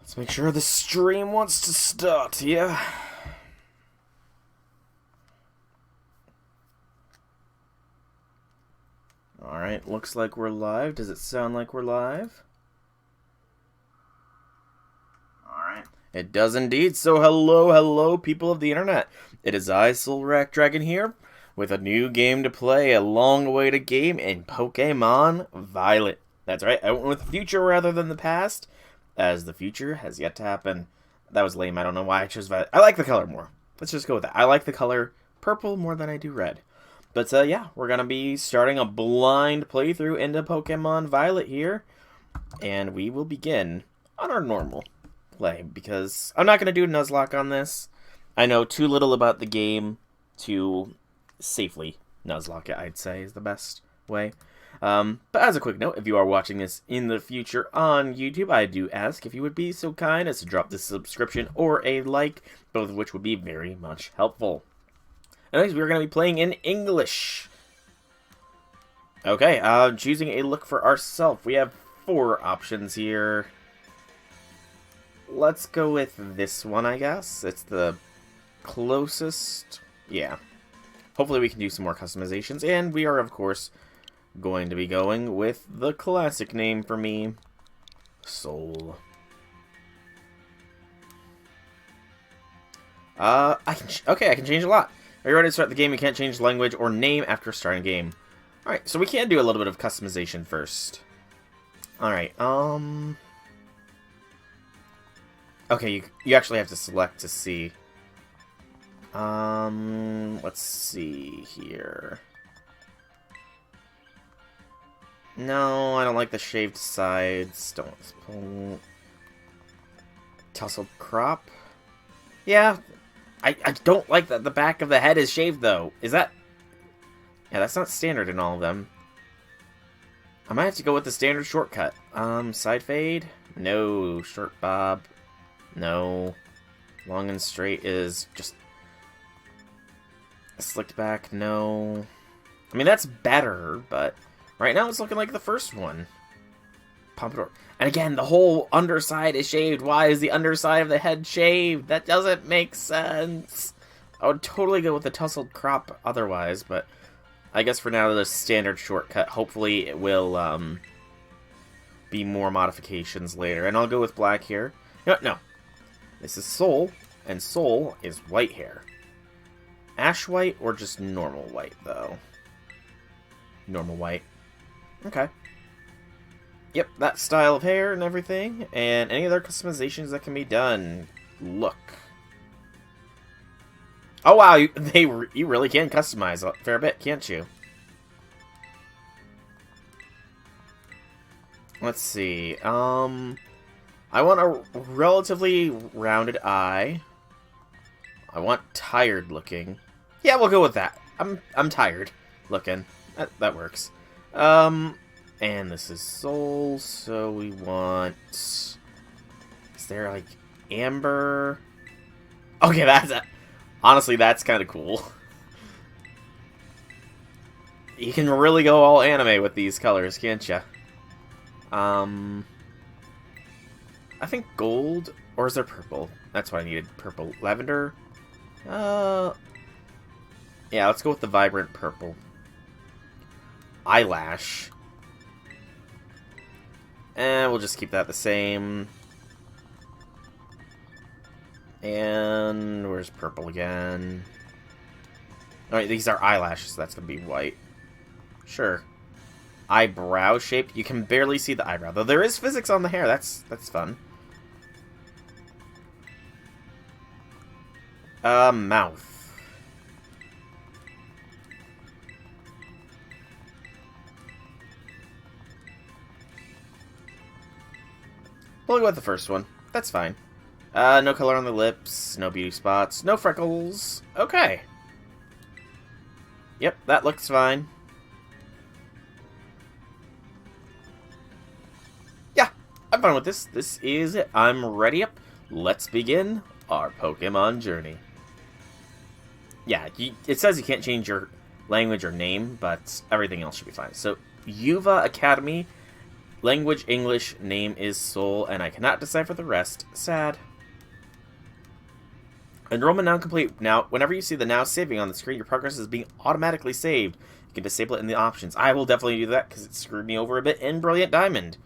Let's make sure the stream wants to start here. Alright, looks like we're live. Does it sound like we're live? Alright. It does indeed. So hello, people of the internet. It is I, Soulrack Dragon here, with a new game to play, a long-awaited game in Pokemon Violet. That's right, I went with the future rather than the past, as the future has yet to happen. That was lame, I don't know why I chose Violet. I like the color more. Let's just go with that. I like the color purple more than I do red. But yeah, we're going to be starting a blind playthrough into Pokemon Violet here. And we will begin on our normal play, because I'm not going to do a Nuzlocke on this. I know too little about the game to safely Nuzlocke it, I'd say, is the best way. But as a quick note, if you are watching this in the future on YouTube, I do ask if you would be so kind as to drop the subscription or a like, both of which would be very much helpful. Anyways, we're going to be playing in English. Okay, choosing a look for ourselves. We have 4 options here. Let's go with this one, I guess. It's the closest. Yeah. Hopefully we can do some more customizations. And we are, of course, going to be going with the classic name for me, Soul. I can change a lot. Are you ready to start the game? You can't change language or name after starting a game. Alright, so we can do a little bit of customization first. Alright, okay, you actually have to select to see. Let's see here. No, I don't like the shaved sides. Don't. Tousled crop? Yeah. I don't like that the back of the head is shaved, though. Is that... Yeah, that's not standard in all of them. I might have to go with the standard shortcut. Side fade? No. Short bob? No. Long and straight is just... Slicked back? No. I mean, that's better, but... Right now it's looking like the first one. Pompadour. And again, the whole underside is shaved. Why is the underside of the head shaved? That doesn't make sense. I would totally go with the tousled crop otherwise, but I guess for now the standard shortcut. Hopefully it will be more modifications later. And I'll go with black here. No. This is Soul, and Soul is white hair. Ash white or just normal white, though? Normal white. Okay. Yep, that style of hair and everything, and any other customizations that can be done. Look. Oh wow, you really can customize a fair bit, can't you? Let's see. I want a relatively rounded eye. I want tired looking. Yeah, we'll go with that. I'm tired looking. That works. And this is Soul, so we want... Is there, like, amber? Okay, honestly, that's kind of cool. You can really go all anime with these colors, can't you? I think gold, or is there purple? That's what I needed, purple. Lavender? Yeah, let's go with the vibrant purple. Eyelash. And we'll just keep that the same. And where's purple again? Alright, these are eyelashes, so that's going to be white. Sure. Eyebrow shape. You can barely see the eyebrow, though there is physics on the hair. That's fun. Mouth. We'll go with the first one. That's fine. No color on the lips, no beauty spots, no freckles. Okay. Yep, that looks fine. Yeah, I'm fine with this. This is it. I'm ready up. Let's begin our Pokemon journey. Yeah, it says you can't change your language or name, but everything else should be fine. So, Yuva Academy Language English, name is Soul, and I cannot decipher the rest. Sad. Enrollment now complete. Now, whenever you see the now saving on the screen, your progress is being automatically saved. You can disable it in the options. I will definitely do that because it screwed me over a bit in Brilliant Diamond.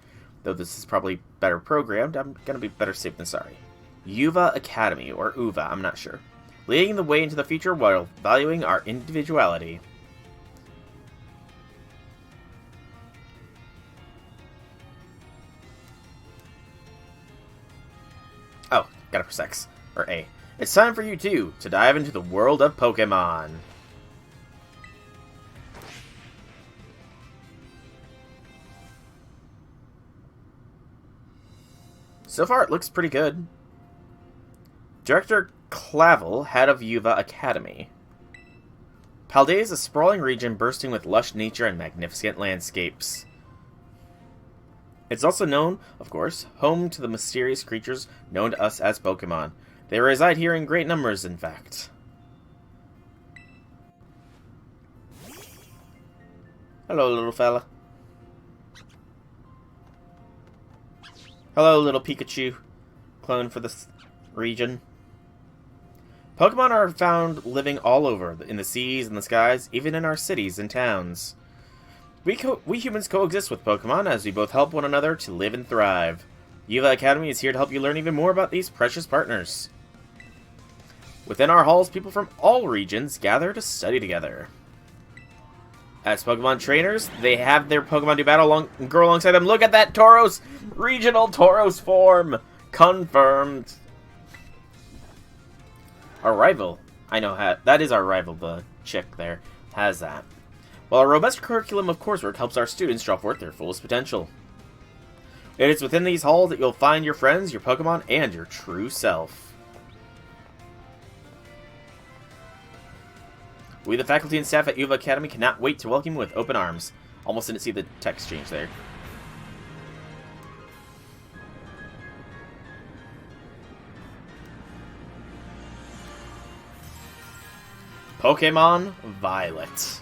Though this is probably better programmed, I'm going to be better safe than sorry. Yuva Academy, or Uva, I'm not sure. Leading the way into the future while valuing our individuality. Oh, gotta press X, or A. It's time for you, too, to dive into the world of Pokemon. So far, it looks pretty good. Director Clavel, head of Yuva Academy. Paldean is a sprawling region bursting with lush nature and magnificent landscapes. It's also known, of course, home to the mysterious creatures known to us as Pokemon. They reside here in great numbers, in fact. Hello, little fella. Hello, little Pikachu. Clone for this region. Pokemon are found living all over, in the seas and the skies, even in our cities and towns. We humans coexist with Pokemon as we both help one another to live and thrive. Yuva Academy is here to help you learn even more about these precious partners. Within our halls, people from all regions gather to study together. As Pokemon trainers, they have their Pokemon do battle and grow alongside them. Look at that Tauros! Regional Tauros form! Confirmed! Our rival, I know, that is our rival, the chick there, has that. While a robust curriculum of coursework helps our students draw forth their fullest potential. It is within these halls that you'll find your friends, your Pokemon, and your true self. We, the faculty and staff at Yuva Academy, cannot wait to welcome you with open arms. Almost didn't see the text change there. Pokemon Violet.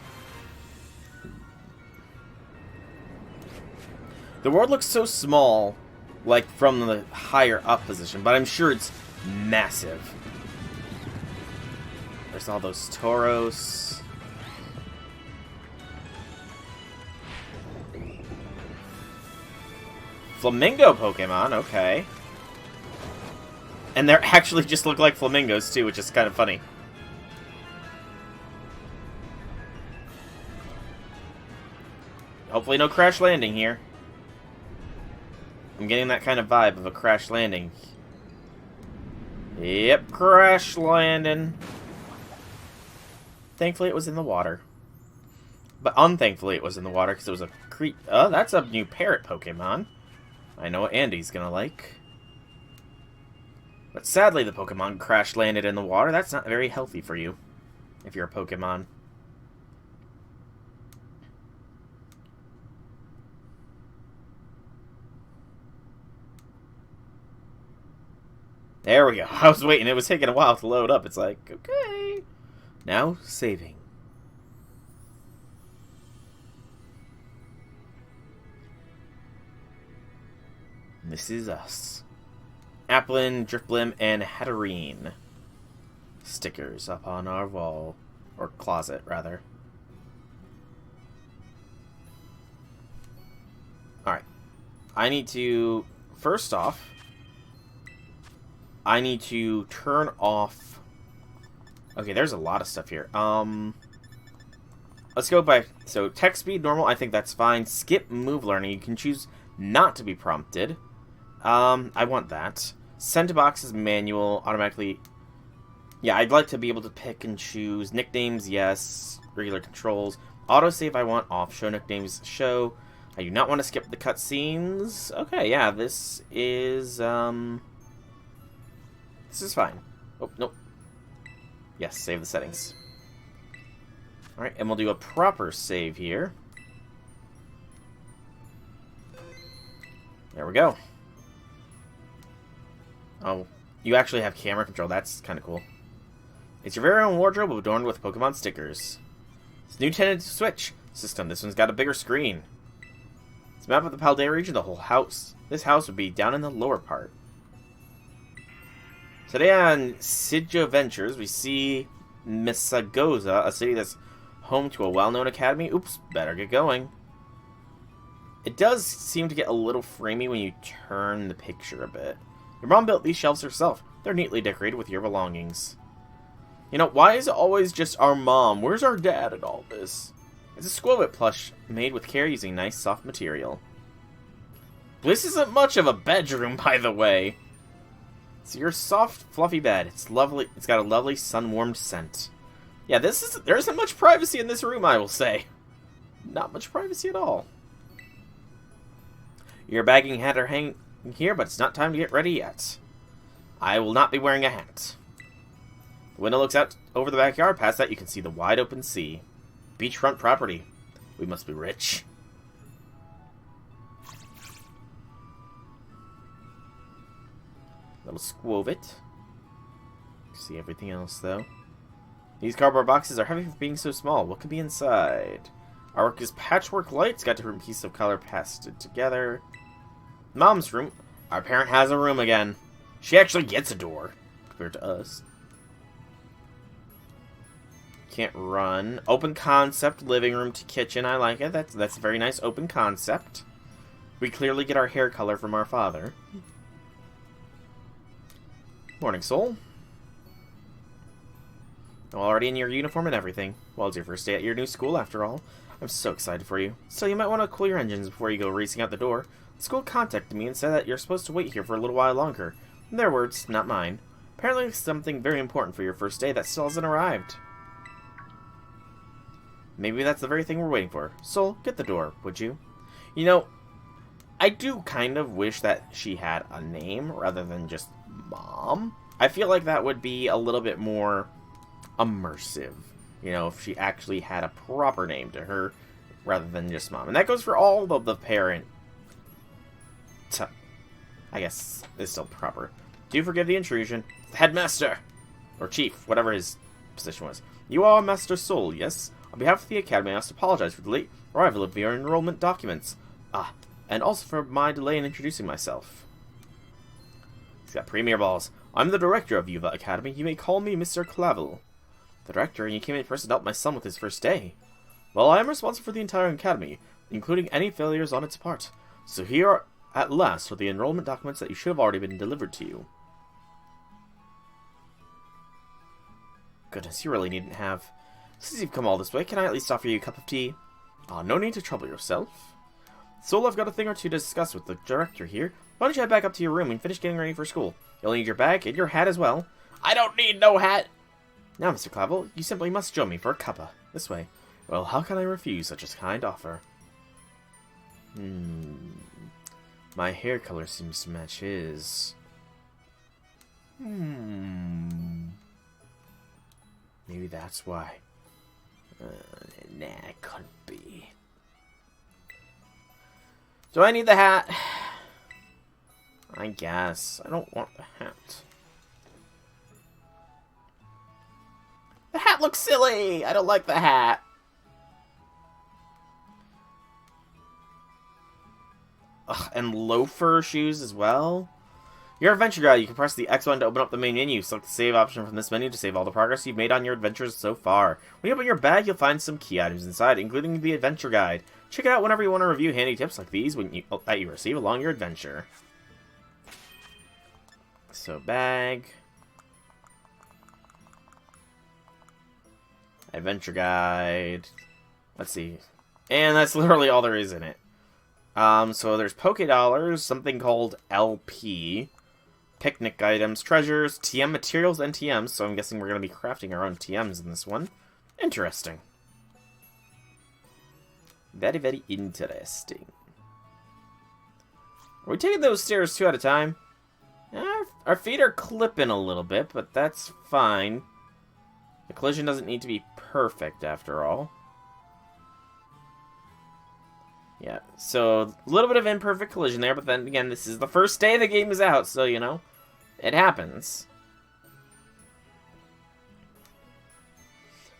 The world looks so small, like from the higher up position, but I'm sure it's massive. There's all those Tauros. Flamingo Pokemon, okay. And they actually just look like flamingos too, which is kind of funny. Hopefully no crash landing here. I'm getting that kind of vibe of a crash landing. Yep, crash landing. Thankfully it was in the water. But unthankfully it was in the water because it was a oh, that's a new parrot Pokemon. I know what Andy's gonna like. But sadly the Pokemon crash landed in the water. That's not very healthy for you, if you're a Pokemon. There we go. I was waiting. It was taking a while to load up. It's like, okay. Now, saving. This is us. Applin, Drifblim, and Hatterene. Stickers up on our wall. Or closet, rather. Alright. I need to... First off... I need to turn off... Okay, there's a lot of stuff here. Let's go by... So, text speed, normal, I think that's fine. Skip move learning, you can choose not to be prompted. I want that. Send to boxes, manual, automatically... Yeah, I'd like to be able to pick and choose. Nicknames, yes. Regular controls. Autosave, I want off. Show nicknames, show. I do not want to skip the cutscenes. Okay, yeah, this is, This is fine. Oh, nope. Yes, save the settings. Alright, and we'll do a proper save here. There we go. Oh, you actually have camera control. That's kind of cool. It's your very own wardrobe adorned with Pokemon stickers. It's new Nintendo Switch system. This one's got a bigger screen. It's a map of the Paldean region, the whole house. This house would be down in the lower part. Today on Sidjo Ventures, we see Misagoza, a city that's home to a well-known academy. Oops, better get going. It does seem to get a little framey when you turn the picture a bit. Your mom built these shelves herself. They're neatly decorated with your belongings. You know, why is it always just our mom? Where's our dad in all this? It's a Squobit plush made with care using nice soft material. This isn't much of a bedroom, by the way. It's your soft, fluffy bed. It's lovely. It's got a lovely sun-warmed scent. Yeah, there isn't much privacy in this room, I will say. Not much privacy at all. Your bagging hat are hanging here, but it's not time to get ready yet. I will not be wearing a hat. The window looks out over the backyard. Past that, you can see the wide open sea. Beachfront property. We must be rich. Little Squovit. See everything else, though. These cardboard boxes are heavy for being so small. What could be inside? Artwork is patchwork lights. Got different pieces of color pasted together. Mom's room. Our parent has a room again. She actually gets a door, compared to us. Can't run. Open concept, living room to kitchen. I like it. That's a very nice open concept. We clearly get our hair color from our father. Morning, Soul. Already in your uniform and everything. Well, it's your first day at your new school, after all. I'm so excited for you. So you might want to cool your engines before you go racing out the door. The school contacted me and said that you're supposed to wait here for a little while longer. In their words, not mine. Apparently it's something very important for your first day that still hasn't arrived. Maybe that's the very thing we're waiting for. Soul, get the door, would you? You know, I do kind of wish that she had a name rather than just Mom. I feel like that would be a little bit more immersive. You know, if she actually had a proper name to her rather than just Mom. And that goes for all of the parent. I guess it's still proper. Do forgive the intrusion. Headmaster! Or Chief, whatever his position was. You are Master Soul, yes? On behalf of the Academy, I must apologize for the late arrival of your enrollment documents. And also for my delay in introducing myself. He's got premier balls. I'm the director of Yuva Academy. You may call me Mr. Clavel. The director, and you came in first to help my son with his first day. Well, I am responsible for the entire Academy, including any failures on its part. So here are, at last, are the enrollment documents that you should have already been delivered to you. Goodness, you really needn't have. Since you've come all this way, can I at least offer you a cup of tea? No need to trouble yourself. Soul, I've got a thing or two to discuss with the director here. Why don't you head back up to your room and finish getting ready for school? You'll need your bag and your hat as well. I don't need no hat! Now, Mr. Clavel, you simply must join me for a cuppa. This way. Well, how can I refuse such a kind offer? My hair color seems to match his. Maybe that's why. Nah, it couldn't be. Do I need the hat? I guess. I don't want the hat. The hat looks silly! I don't like the hat. Ugh, and loafer shoes as well? Your adventure guide. You can press the X button to open up the main menu. Select the save option from this menu to save all the progress you've made on your adventures so far. When you open your bag, you'll find some key items inside, including the adventure guide. Check it out whenever you want to review handy tips like these that you receive along your adventure. So, bag. Adventure guide. Let's see. And that's literally all there is in it. So there's Poke Dollars, something called LP. Picnic items, treasures, TM materials, and TMs. So I'm guessing we're going to be crafting our own TMs in this one. Interesting. Very, very interesting. Are we taking those stairs 2 at a time? Our feet are clipping a little bit, but that's fine. The collision doesn't need to be perfect, after all. Yeah, so a little bit of imperfect collision there, but then again, this is the first day the game is out, so, you know, it happens.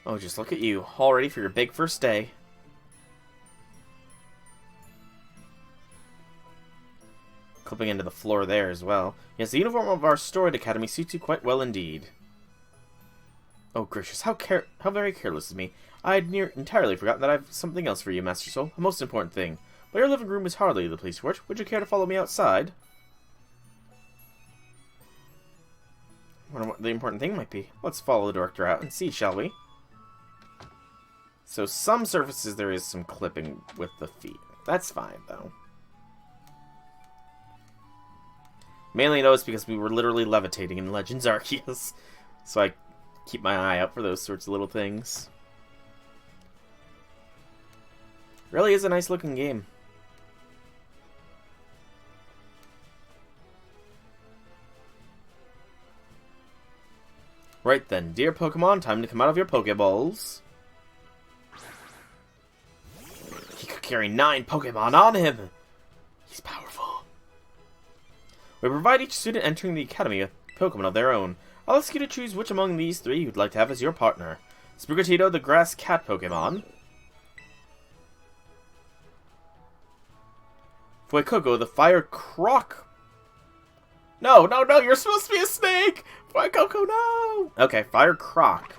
Oh, just look at you, all ready for your big first day. clipping into the floor there as well. Yes, the uniform of our storied academy suits you quite well indeed. Oh, gracious, how very careless of me. I had entirely forgotten that I have something else for you, Master Soul. A most important thing. But your living room is hardly the place for it. Would you care to follow me outside? I wonder what the important thing might be. Let's follow the director out and see, shall we? So some surfaces there is some clipping with the feet. That's fine, though. Mainly those because we were literally levitating in Legends Arceus. So I keep my eye out for those sorts of little things. Really is a nice looking game. Right then, dear Pokemon, time to come out of your Pokeballs. He could carry 9 Pokemon on him! He's powerful. We provide each student entering the academy a Pokemon of their own. I'll ask you to choose which among these 3 you'd like to have as your partner. Sprigatito, the Grass Cat Pokemon. Fuecoco, the Fire Croc. No, you're supposed to be a snake! Fuecoco, no! Okay, Fire Croc.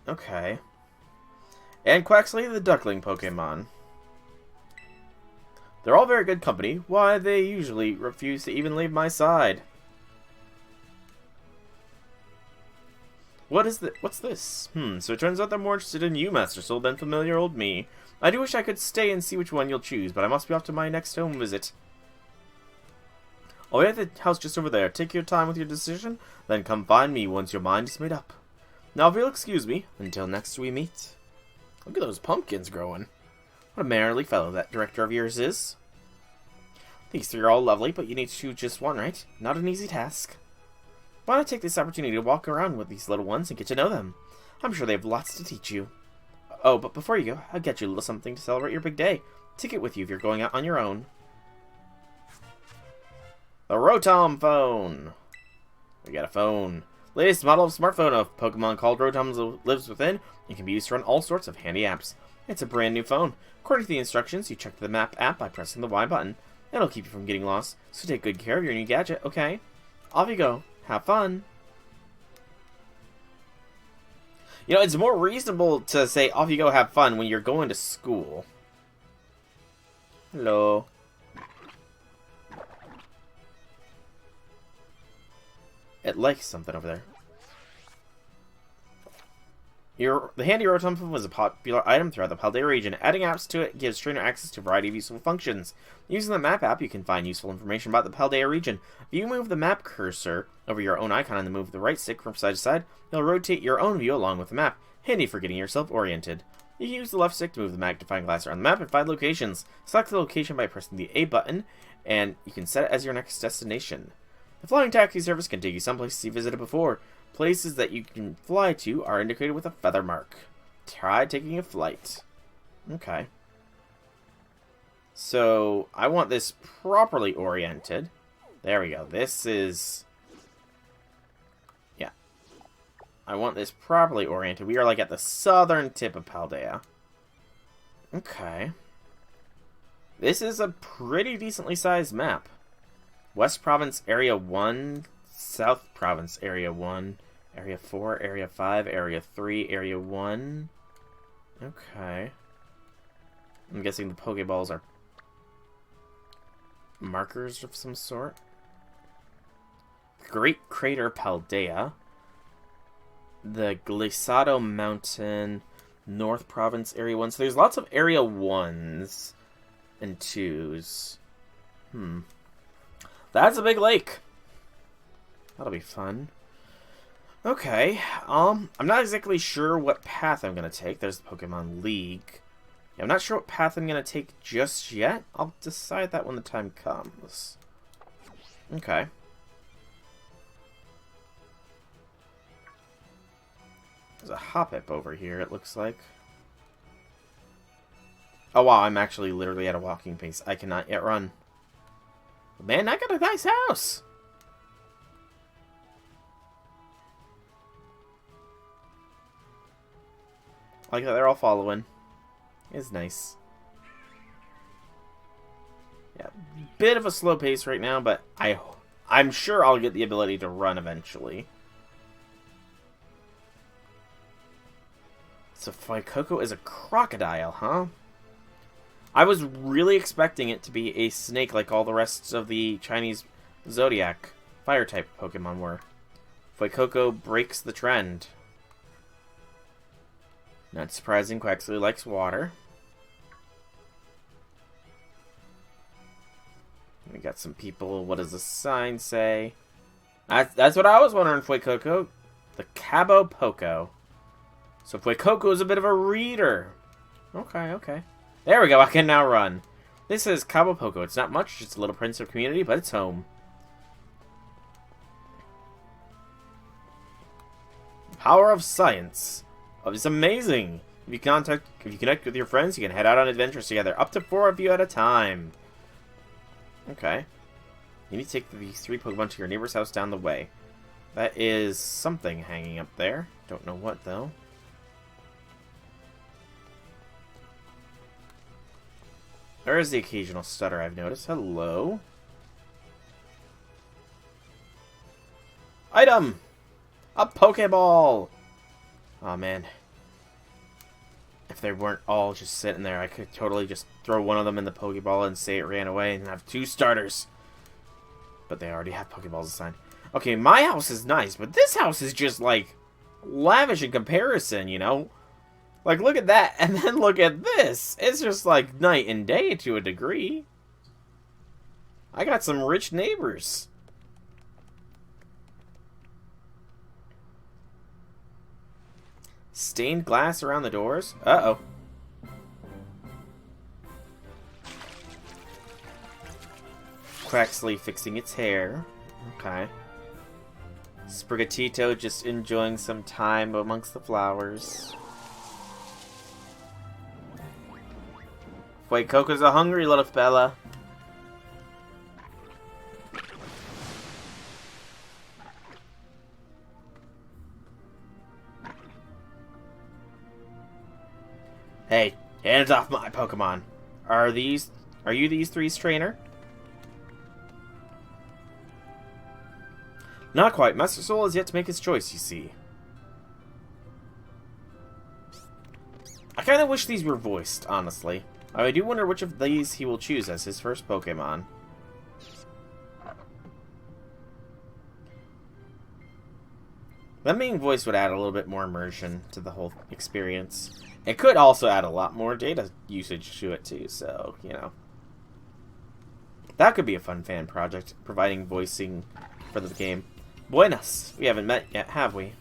Okay. And Quaxley, the Duckling Pokemon. They're all very good company. Why, they usually refuse to even leave my side. What's this? So it turns out they're more interested in you, Master Soul, than familiar old me. I do wish I could stay and see which one you'll choose, but I must be off to my next home visit. I'll be at the house just over there. Take your time with your decision, then come find me once your mind is made up. Now, if you'll excuse me, until next we meet. Look at those pumpkins growing. What a merry fellow that director of yours is. These 3 are all lovely, but you need to choose just one, right? Not an easy task. Why not take this opportunity to walk around with these little ones and get to know them? I'm sure they have lots to teach you. Oh, but before you go, I'll get you a little something to celebrate your big day. Take it with you if you're going out on your own. The Rotom phone. We got a phone. Latest model of smartphone of Pokemon called Rotom lives within and can be used to run all sorts of handy apps. It's a brand new phone. According to the instructions, you check the map app by pressing the Y button. It'll keep you from getting lost, so take good care of your new gadget, okay? Off you go. Have fun. You know, it's more reasonable to say, off you go, have fun, when you're going to school. Hello. It likes something over there. The handy Rotom phone was a popular item throughout the Paldean region. Adding apps to it gives trainer access to a variety of useful functions. Using the map app, you can find useful information about the Paldean region. If you move the map cursor over your own icon and then move the right stick from side to side, it'll rotate your own view along with the map. Handy for getting yourself oriented. You can use the left stick to move the magnifying glass around the map and find locations. Select the location by pressing the A button, and you can set it as your next destination. The flying taxi service can take you someplace you visited before. Places that you can fly to are indicated with a feather mark. Try taking a flight. Okay. So, I want this properly oriented. There we go. This is... Yeah. I want this properly oriented. We are like at the southern tip of Paldea. Okay. This is a pretty decently sized map. West Province Area 1... South Province, Area 1, Area 4, Area 5, Area 3, Area 1. Okay. I'm guessing the Pokeballs are markers of some sort. Great Crater Paldea. The Glissado Mountain, North Province, Area 1. So there's lots of Area 1s and 2s. That's a big lake. That'll be fun. Okay, I'm not exactly sure what path I'm going to take. There's the Pokemon League. I'm not sure what path I'm going to take just yet. I'll decide that when the time comes. Okay. There's a Hoppip over here, it looks like. Oh wow, I'm actually literally at a walking pace. I cannot yet run. Man, I got a nice house! I like that they're all following. It's nice. Yeah, bit of a slow pace right now, but I'm sure I'll get the ability to run eventually. So Fuecoco is a crocodile, huh? I was really expecting it to be a snake like all the rest of the Chinese Zodiac fire-type Pokemon were. Fuecoco breaks the trend. Not surprising, Quaxley likes water. We got some people. What does the sign say? That's what I was wondering, Fuecoco. The Cabo Poco. So Fuecoco is a bit of a reader. Okay, okay. There we go, I can now run. This is Cabo Poco. It's not much, just a little prince of community, but it's home. Power of science. Oh, it's amazing. If you connect with your friends, you can head out on adventures together. Up to 4 of you at a time. Okay. You need to take these 3 Pokemon to your neighbor's house down the way. That is something hanging up there. Don't know what, though. There is the occasional stutter I've noticed. Hello. Item! A Pokeball! Oh man. If they weren't all just sitting there, I could totally just throw one of them in the Pokeball and say it ran away and have 2 starters. But they already have Pokeballs assigned. Okay, my house is nice, but this house is just, like, lavish in comparison, you know? Like, look at that, and then look at this. It's just like night and day to a degree. I got some rich neighbors. Stained glass around the doors? Uh-oh. Quaxley fixing its hair. Okay. Sprigatito just enjoying some time amongst the flowers. Fuecoco's a hungry little fella. Hey, hands off my Pokemon. Are you these three's trainer? Not quite. Master Soul has yet to make his choice, you see. I kind of wish these were voiced, honestly. I do wonder which of these he will choose as his first Pokemon. Them being voiced would add a little bit more immersion to the whole experience. It could also add a lot more data usage to it too, so, you know. That could be a fun fan project, providing voicing for the game. Buenas! We haven't met yet, have we?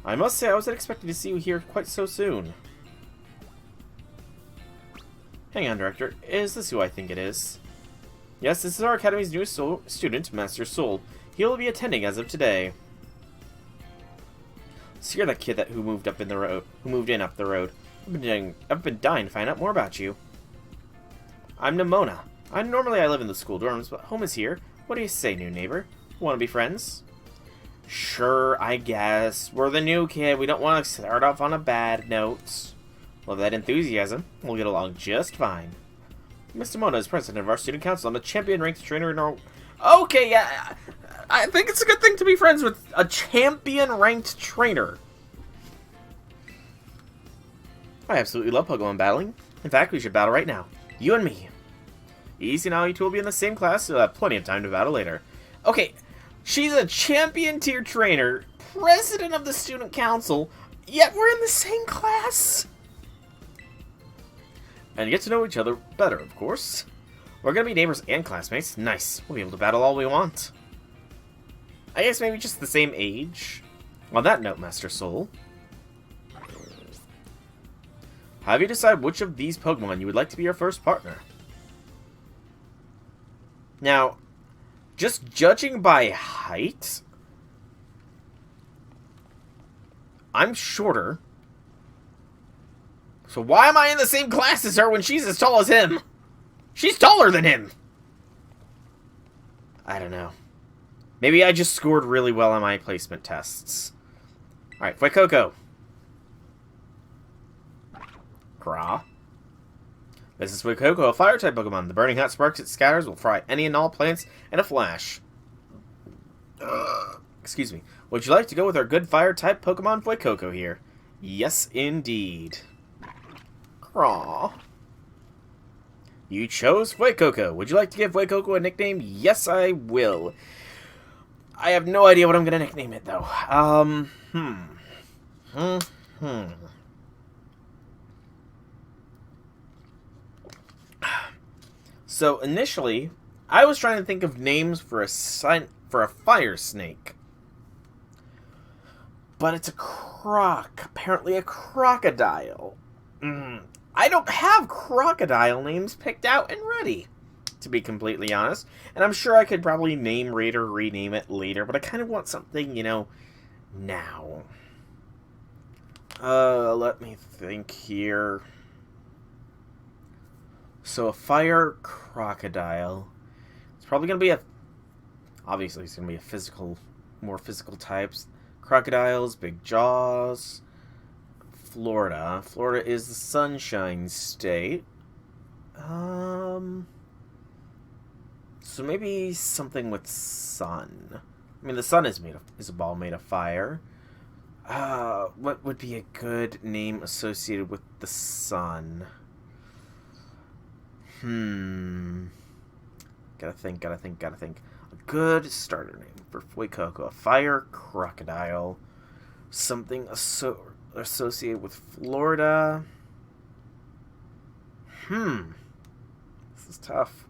I must say I wasn't expecting to see you here quite so soon. Hang on, Director. Is this who I think it is? Yes, this is our Academy's newest student, Master Soul. He will be attending as of today. So you're that kid who moved in up the road. I've been dying to find out more about you. I'm Nimona. Normally I live in the school dorms, but home is here. What do you say, new neighbor? Want to be friends? Sure, I guess. We're the new kid. We don't want to start off on a bad note. Love that enthusiasm. We'll get along just fine. Mr. Mona is president of our student council. I'm a champion-ranked trainer in our... Okay, yeah. I think it's a good thing to be friends with a champion-ranked trainer. I absolutely love Pokemon battling. In fact, we should battle right now. You and me. Easy now, you two will be in the same class, so you'll have plenty of time to battle later. Okay, she's a champion-tier trainer, president of the student council, yet we're in the same class. And get to know each other better, of course. We're gonna be neighbors and classmates. Nice. We'll be able to battle all we want. I guess maybe just the same age. On that note, Master Soul, have you decided which of these Pokemon you would like to be your first partner? Now, just judging by height, I'm shorter. So why am I in the same class as her when she's as tall as him? She's taller than him! I don't know. Maybe I just scored really well on my placement tests. Alright, Fuecoco. Craw. This is Suicune, a fire-type Pokemon. The burning hot sparks it scatters will fry any and all plants in a flash. Excuse me. Would you like to go with our good fire-type Pokemon Suicune here? Yes, indeed. Craw. You chose Suicune. Would you like to give Suicune a nickname? Yes, I will. I have no idea what I'm going to nickname it, though. So, initially, I was trying to think of names for a fire snake. But it's a apparently a crocodile. I don't have crocodile names picked out and ready, to be completely honest. And I'm sure I could probably name it or rename it later, but I kind of want something, now. Let me think here. So a fire crocodile. It's probably going to be obviously it's going to be more physical types. Crocodiles, big jaws. Florida. Florida is the Sunshine State. So maybe something with sun. I mean, the sun is a ball made of fire. What would be a good name associated with the sun? Gotta think. A good starter name for Suicune. A fire crocodile. Something associated with Florida. This is tough.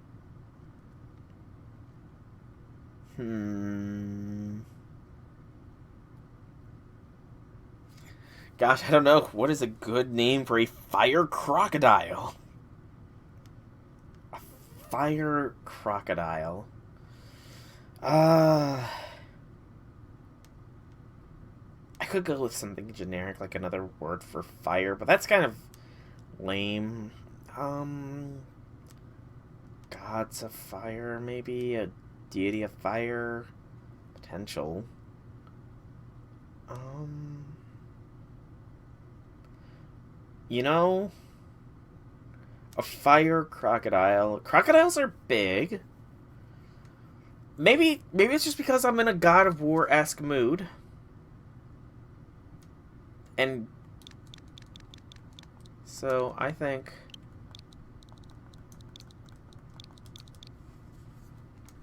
Gosh, I don't know. What is a good name for a fire crocodile? A fire crocodile. I could go with something generic, like another word for fire, but that's kind of lame. Gods of fire, maybe? A deity of fire? Potential. A fire crocodile. Crocodiles are big. Maybe it's just because I'm in a God of War-esque mood. And so I think...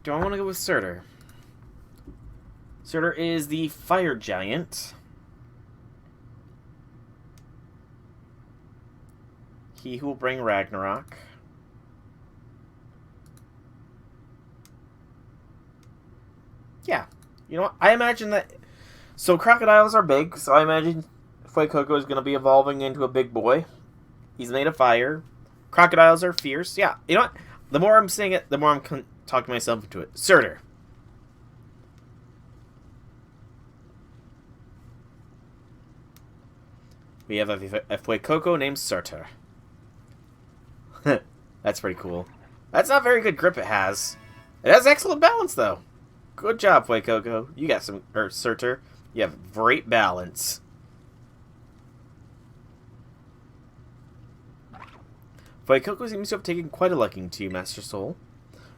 Do I want to go with Surtur? Surtur is the fire giant. He who will bring Ragnarok. Yeah. You know what? I imagine that... So crocodiles are big, so I imagine Fuecoco is going to be evolving into a big boy. He's made of fire. Crocodiles are fierce. Yeah. You know what? The more I'm saying it, the more I'm talking myself into it. Surtur. We have a Fuecoco named Surtur. That's pretty cool. That's not very good grip it has. It has excellent balance, though. Good job, Fuecoco. You got some... Surtur. You have great balance. Fuecoco seems to have taken quite a liking to you, Master Soul.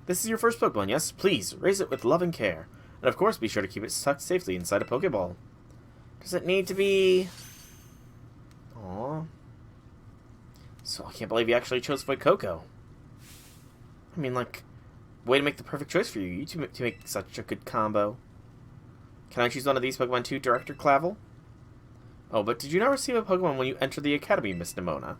This is your first Pokemon, yes? Please, raise it with love and care. And of course, be sure to keep it tucked safely inside a Pokeball. Does it need to be... Aww. So, I can't believe you actually chose Fuecoco. I mean, like, way to make the perfect choice for you. You two to make such a good combo. Can I choose one of these Pokemon too, Director Clavel? Oh, but did you not receive a Pokemon when you entered the Academy, Miss Nimona?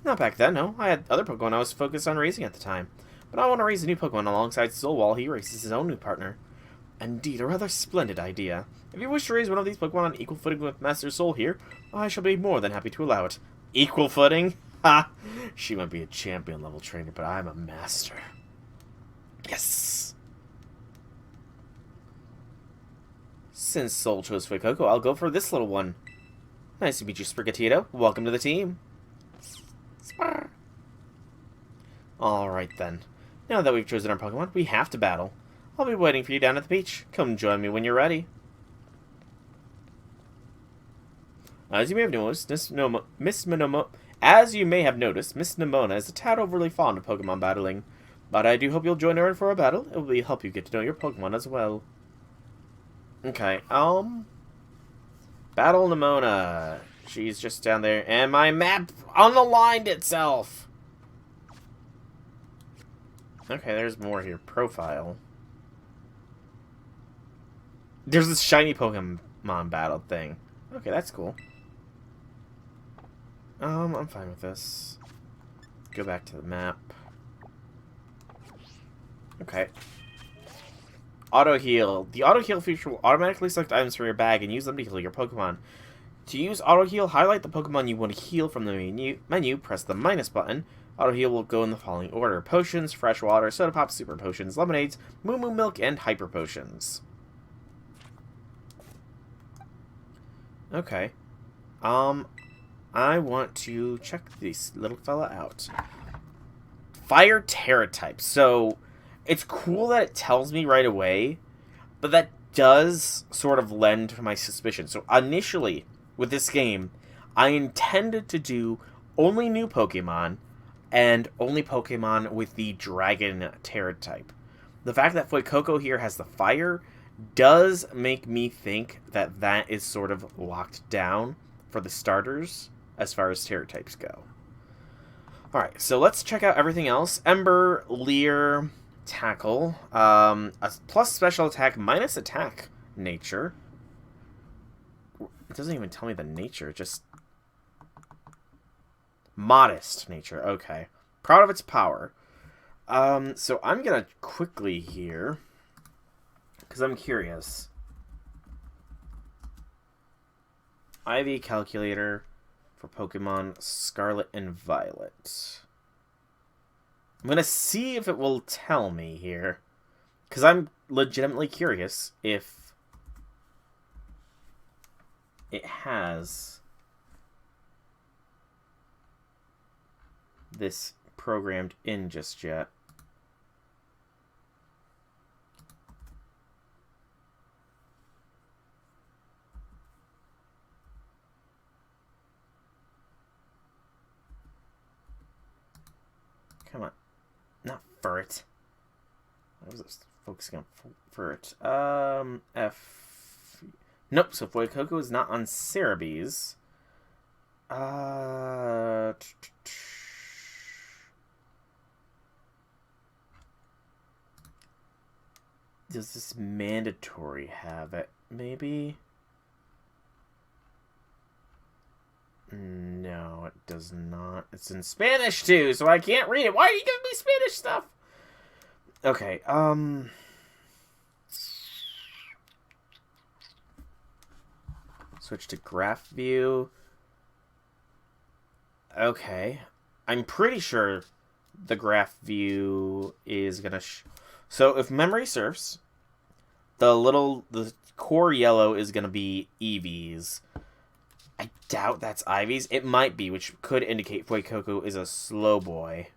Not back then, no. I had other Pokemon I was focused on raising at the time. But I want to raise a new Pokemon alongside Soul while he raises his own new partner. Indeed, a rather splendid idea. If you wish to raise one of these Pokemon on equal footing with Master Soul here, I shall be more than happy to allow it. Equal footing? Ha! She might be a champion level trainer, but I'm a master. Yes! Since Soul chose Fuecoco, I'll go for this little one. Nice to meet you, Sprigatito. Welcome to the team. Alright then. Now that we've chosen our Pokemon, we have to battle. I'll be waiting for you down at the beach. Come join me when you're ready. As you may have noticed, Miss Minoma As you may have noticed, Miss Nimona is a tad overly fond of Pokemon battling, but I do hope you'll join her in for a battle. It will help you get to know your Pokemon as well. Okay, Battle Nimona. She's just down there, and my map unaligned itself! Okay, there's more here. Profile. There's this shiny Pokemon battle thing. Okay, that's cool. I'm fine with this. Go back to the map. Okay. Auto heal. The auto heal feature will automatically select items from your bag and use them to heal your Pokemon. To use auto heal, highlight the Pokemon you want to heal from the menu, press the minus button. Auto heal will go in the following order: potions, fresh water, soda pops, super potions, lemonades, moo moo milk, and hyper potions. Okay. I want to check this little fella out. Fire Terra type. So, it's cool that it tells me right away, but that does sort of lend to my suspicion. So, initially, with this game, I intended to do only new Pokemon, and only Pokemon with the Dragon Terra type. The fact that Fuecoco here has the Fire does make me think that that is sort of locked down for the starters as far as Terra types go. Alright, so let's check out everything else. Ember, Leer, Tackle, a plus special attack, minus attack nature. It doesn't even tell me the nature, just modest nature. Okay. Proud of its power. So I'm gonna quickly here, because I'm curious. IV calculator for Pokemon Scarlet and Violet. I'm gonna see if it will tell me here, because I'm legitimately curious if it has this programmed in just yet. Come on. Not Furt. I was focusing on Furt. F. Nope, so Fuecoco is not on Cerebees. Does this mandatory have it? Maybe? No, it does not. It's in Spanish, too, so I can't read it. Why are you giving me Spanish stuff? Okay, switch to graph view. Okay. I'm pretty sure the graph view is gonna... So, if memory serves, the core yellow is gonna be EVs. I doubt that's Ivy's. It might be, which could indicate Fuecoco is a slow boy.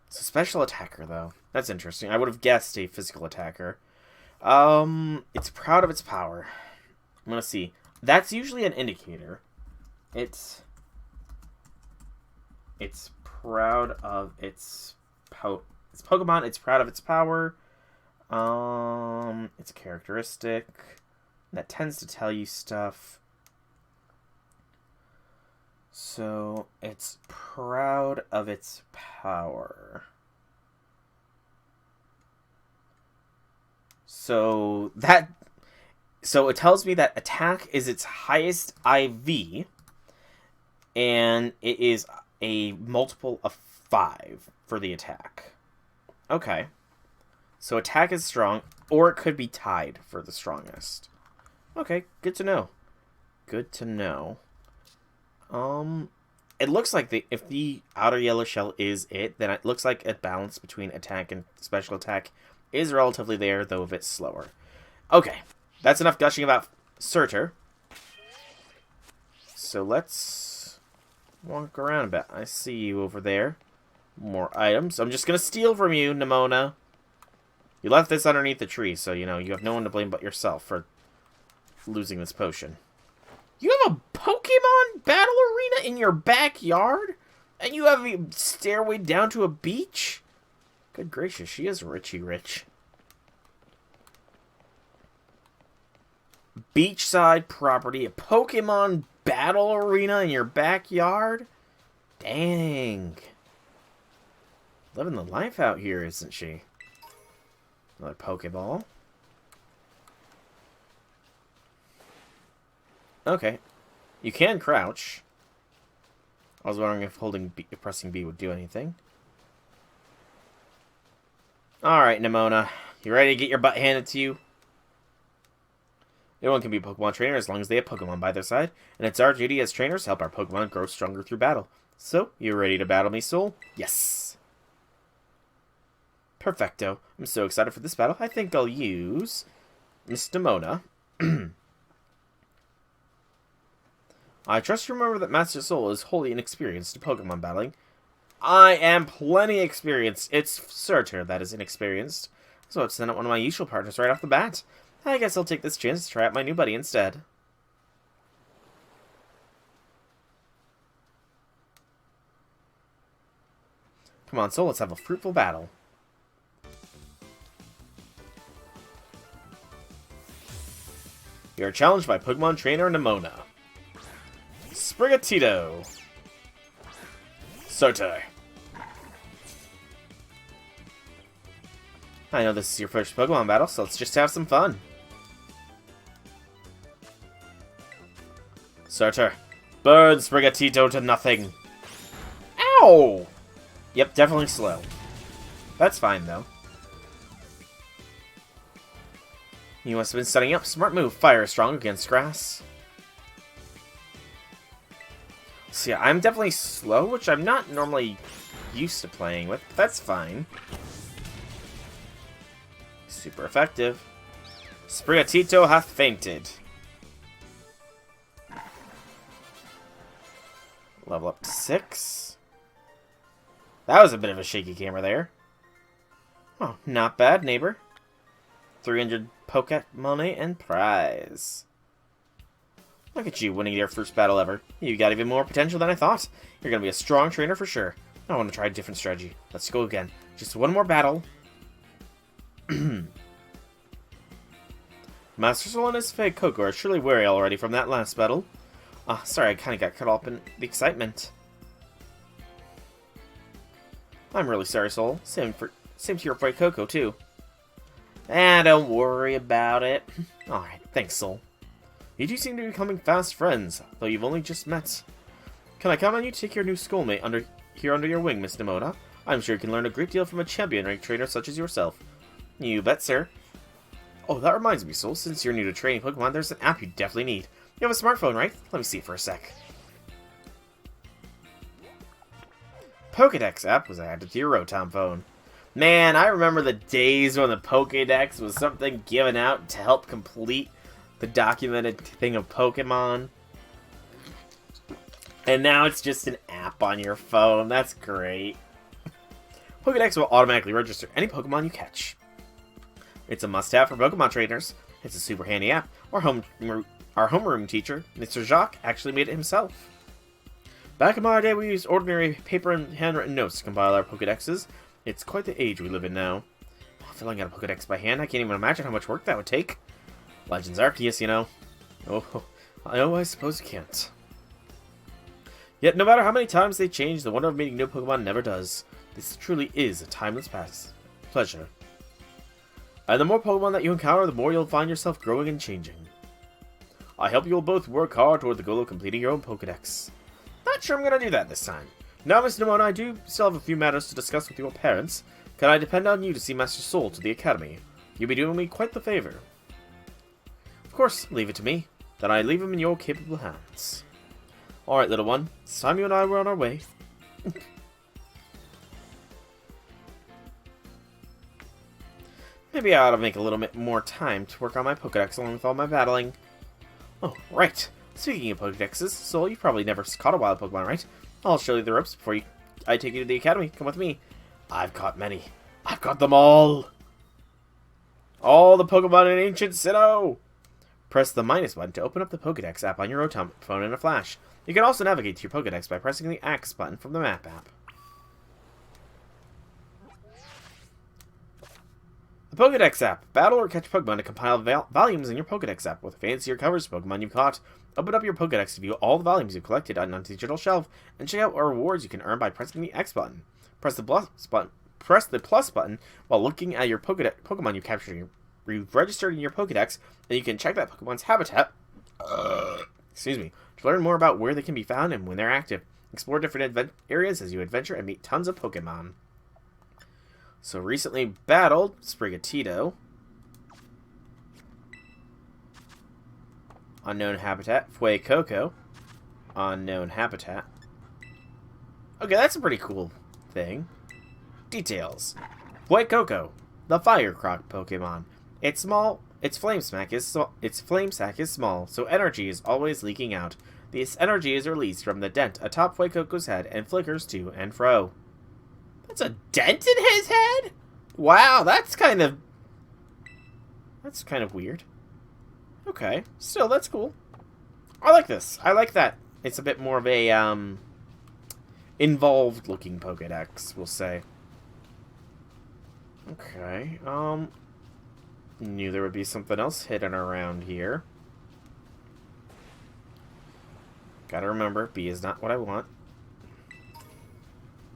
It's a special attacker, though. That's interesting. I would have guessed a physical attacker. It's proud of its power. I'm gonna see. That's usually an indicator. It's proud of its Pokemon. It's proud of its power. It's a characteristic that tends to tell you stuff. So, it's proud of its power. So it tells me that attack is its highest IV, and it is a multiple of 5 for the attack. Okay. So attack is strong, or it could be tied for the strongest. Okay, good to know. Good to know. It looks like if the outer yellow shell is it, then it looks like a balance between attack and special attack is relatively there, though a bit slower. Okay, that's enough gushing about Surtur. So let's walk around a bit. I see you over there. More items. I'm just gonna steal from you, Nimona. You left this underneath the tree, so, you know, you have no one to blame but yourself for losing this potion. You have a Pokemon battle arena in your backyard? And you have a stairway down to a beach? Good gracious, she is richy rich. Beachside property, a Pokemon battle arena in your backyard? Dang. Living the life out here, isn't she? Another Pokeball. Okay. You can crouch. I was wondering if pressing B would do anything. Alright, Nemona. You ready to get your butt handed to you? Anyone can be a Pokemon trainer as long as they have Pokemon by their side, and it's our duty as trainers to help our Pokemon grow stronger through battle. So, you ready to battle me, Soul? Yes! Perfecto. I'm so excited for this battle, I think I'll use Miss Nemona. I trust you remember that Master Soul is wholly inexperienced in Pokemon battling. I am plenty experienced. It's Surtur that is inexperienced. So I'd send out one of my usual partners right off the bat. I guess I'll take this chance to try out my new buddy instead. Come on, Soul, let's have a fruitful battle. You are challenged by Pokemon Trainer Nemona. Sprigatito. Surtur. I know this is your first Pokemon battle, so let's just have some fun. Surtur. Burn Sprigatito to nothing. Ow! Yep, definitely slow. That's fine, though. You must have been setting up. Smart move. Fire is strong against grass. So yeah, I'm definitely slow, which I'm not normally used to playing with. But that's fine. Super effective. Sprigatito hath fainted. Level up to 6. That was a bit of a shaky camera there. Oh, not bad, neighbor. 300 Pokemon and prize. Look at you winning your first battle ever. You got even more potential than I thought. You're going to be a strong trainer for sure. I want to try a different strategy. Let's go again. Just one more battle. Master Soul and his fake Coco are surely weary already from that last battle. Sorry, I kind of got caught up in the excitement. I'm really sorry, Soul. Same to your fake Coco, too. Don't worry about it. Alright, thanks, Soul. You two seem to be becoming fast friends, though you've only just met. Can I count on you to take your new schoolmate under your wing, Miss Nemona? I'm sure you can learn a great deal from a champion-ranked trainer such as yourself. You bet, sir. Oh, that reminds me, Soul. Since you're new to training Pokemon, there's an app you definitely need. You have a smartphone, right? Let me see it for a sec. Pokédex app was added to your Rotom phone. Man, I remember the days when the Pokédex was something given out to help complete the documented thing of Pokemon. And now it's just an app on your phone. That's great. Pokédex will automatically register any Pokemon you catch. It's a must-have for Pokemon trainers. It's a super handy app. Our homeroom teacher, Mr. Jacques, actually made it himself. Back in my day, we used ordinary paper and handwritten notes to compile our Pokédexes. It's quite the age we live in now. Filling out a Pokédex by hand, I can't even imagine how much work that would take. Legends Arceus, you know. I suppose you can't. Yet, no matter how many times they change, the wonder of meeting new Pokemon never does. This truly is a timeless pleasure. And the more Pokemon that you encounter, the more you'll find yourself growing and changing. I hope you'll both work hard toward the goal of completing your own Pokédex. Not sure I'm going to do that this time. Now, Miss Nemona, I do still have a few matters to discuss with your parents. Can I depend on you to see Master Soul to the Academy? You'll be doing me quite the favor. Of course, leave it to me. Then I leave him in your capable hands. Alright, little one. It's time you and I were on our way. Maybe I ought to make a little bit more time to work on my Pokédex along with all my battling. Oh, right. Speaking of Pokédexes, Soul, you've probably never caught a wild Pokemon, right? I'll show you the ropes before I take you to the Academy. Come with me. I've caught many. I've caught them all! All the Pokemon in Ancient Sinnoh! Press the minus button to open up the Pokédex app on your phone in a flash. You can also navigate to your Pokédex by pressing the X button from the map app. The Pokédex app. Battle or catch Pokemon to compile volumes in your Pokédex app. With fancier covers of Pokemon you've caught, open up your Pokédex to view all the volumes you've collected on a digital shelf, and check out what rewards you can earn by pressing the X button. Press the plus button while looking at your Pokemon you've registered in your Pokédex, and you can check that Pokemon's habitat. Excuse me. To learn more about where they can be found and when they're active. Explore different areas as you adventure and meet tons of Pokemon. So recently battled Sprigatito. Unknown habitat. Fuecoco. Unknown habitat. Okay, that's a pretty cool thing. Details. Fuecoco, the Fire Croc Pokemon. It's small. Its flame sack is small, so energy is always leaking out. This energy is released from the dent atop Fuecoco's head and flickers to and fro. That's a dent in his head? Wow, that's kind of weird. Okay, still, that's cool. I like this. I like that. It's a bit more of a, involved-looking Pokédex, we'll say. Okay, knew there would be something else hidden around here. Gotta remember, B is not what I want.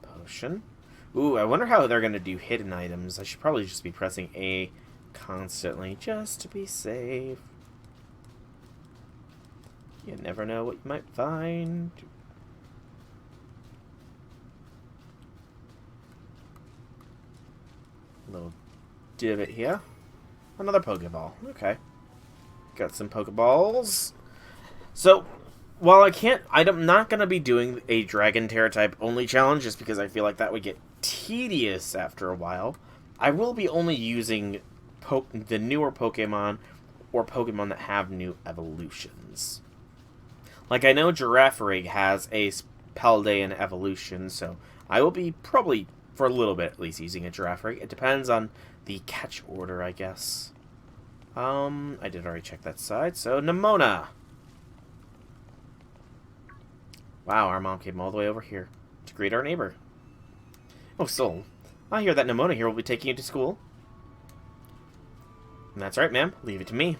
Potion. Ooh, I wonder how they're gonna do hidden items. I should probably just be pressing A constantly, just to be safe. You never know what you might find. Little divot here. Another Pokeball. Okay. Got some Pokeballs. So, while I'm not going to be doing a Dragon Terra type only challenge just because I feel like that would get tedious after a while. I will be only using the newer Pokemon or Pokemon that have new evolutions. Like, I know Girafarig has a Paldean evolution, so I will be probably, for a little bit at least, using a Girafarig. It depends on the catch order, I guess. I did already check that side, so Nemona. Wow, our mom came all the way over here to greet our neighbor. Oh, Soul, I hear that Nemona here will be taking you to school. And that's right, ma'am. Leave it to me.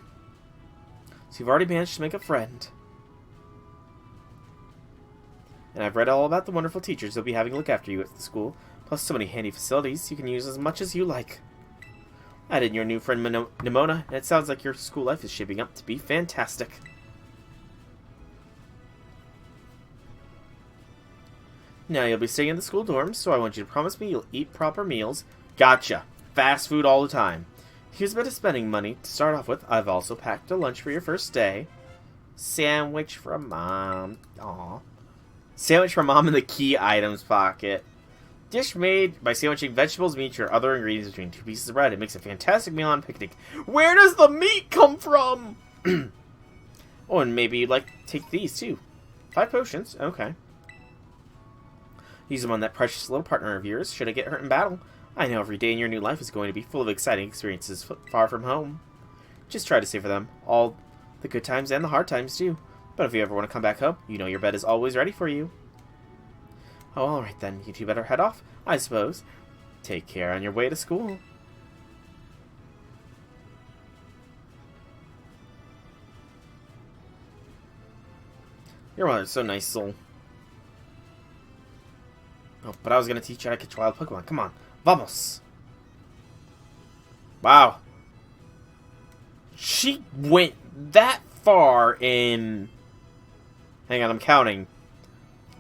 So you've already managed to make a friend. And I've read all about the wonderful teachers who'll be having a look after you at the school. Plus so many handy facilities you can use as much as you like. Add in your new friend Nemona, and it sounds like your school life is shaping up to be fantastic. Now you'll be staying in the school dorms, so I want you to promise me you'll eat proper meals. Gotcha. Fast food all the time. Here's a bit of spending money. To start off with, I've also packed a lunch for your first day. Sandwich from Mom. Aw. Sandwich from Mom in the key items pocket. Dish made by sandwiching vegetables, meat, or other ingredients between two pieces of bread. It makes a fantastic meal on a picnic. Where does the meat come from? Oh, and maybe you'd like to take these, too. 5 potions. Okay. Use them on that precious little partner of yours, should I get hurt in battle. I know every day in your new life is going to be full of exciting experiences far from home. Just try to savor them. All the good times and the hard times, too. But if you ever want to come back home, you know your bed is always ready for you. Oh, alright then. You two better head off, I suppose. Take care on your way to school. Your mother's so nice, Soul. Oh, but I was going to teach you how to catch wild Pokemon. Come on. Vamos. Wow. She went that far in... Hang on, I'm counting.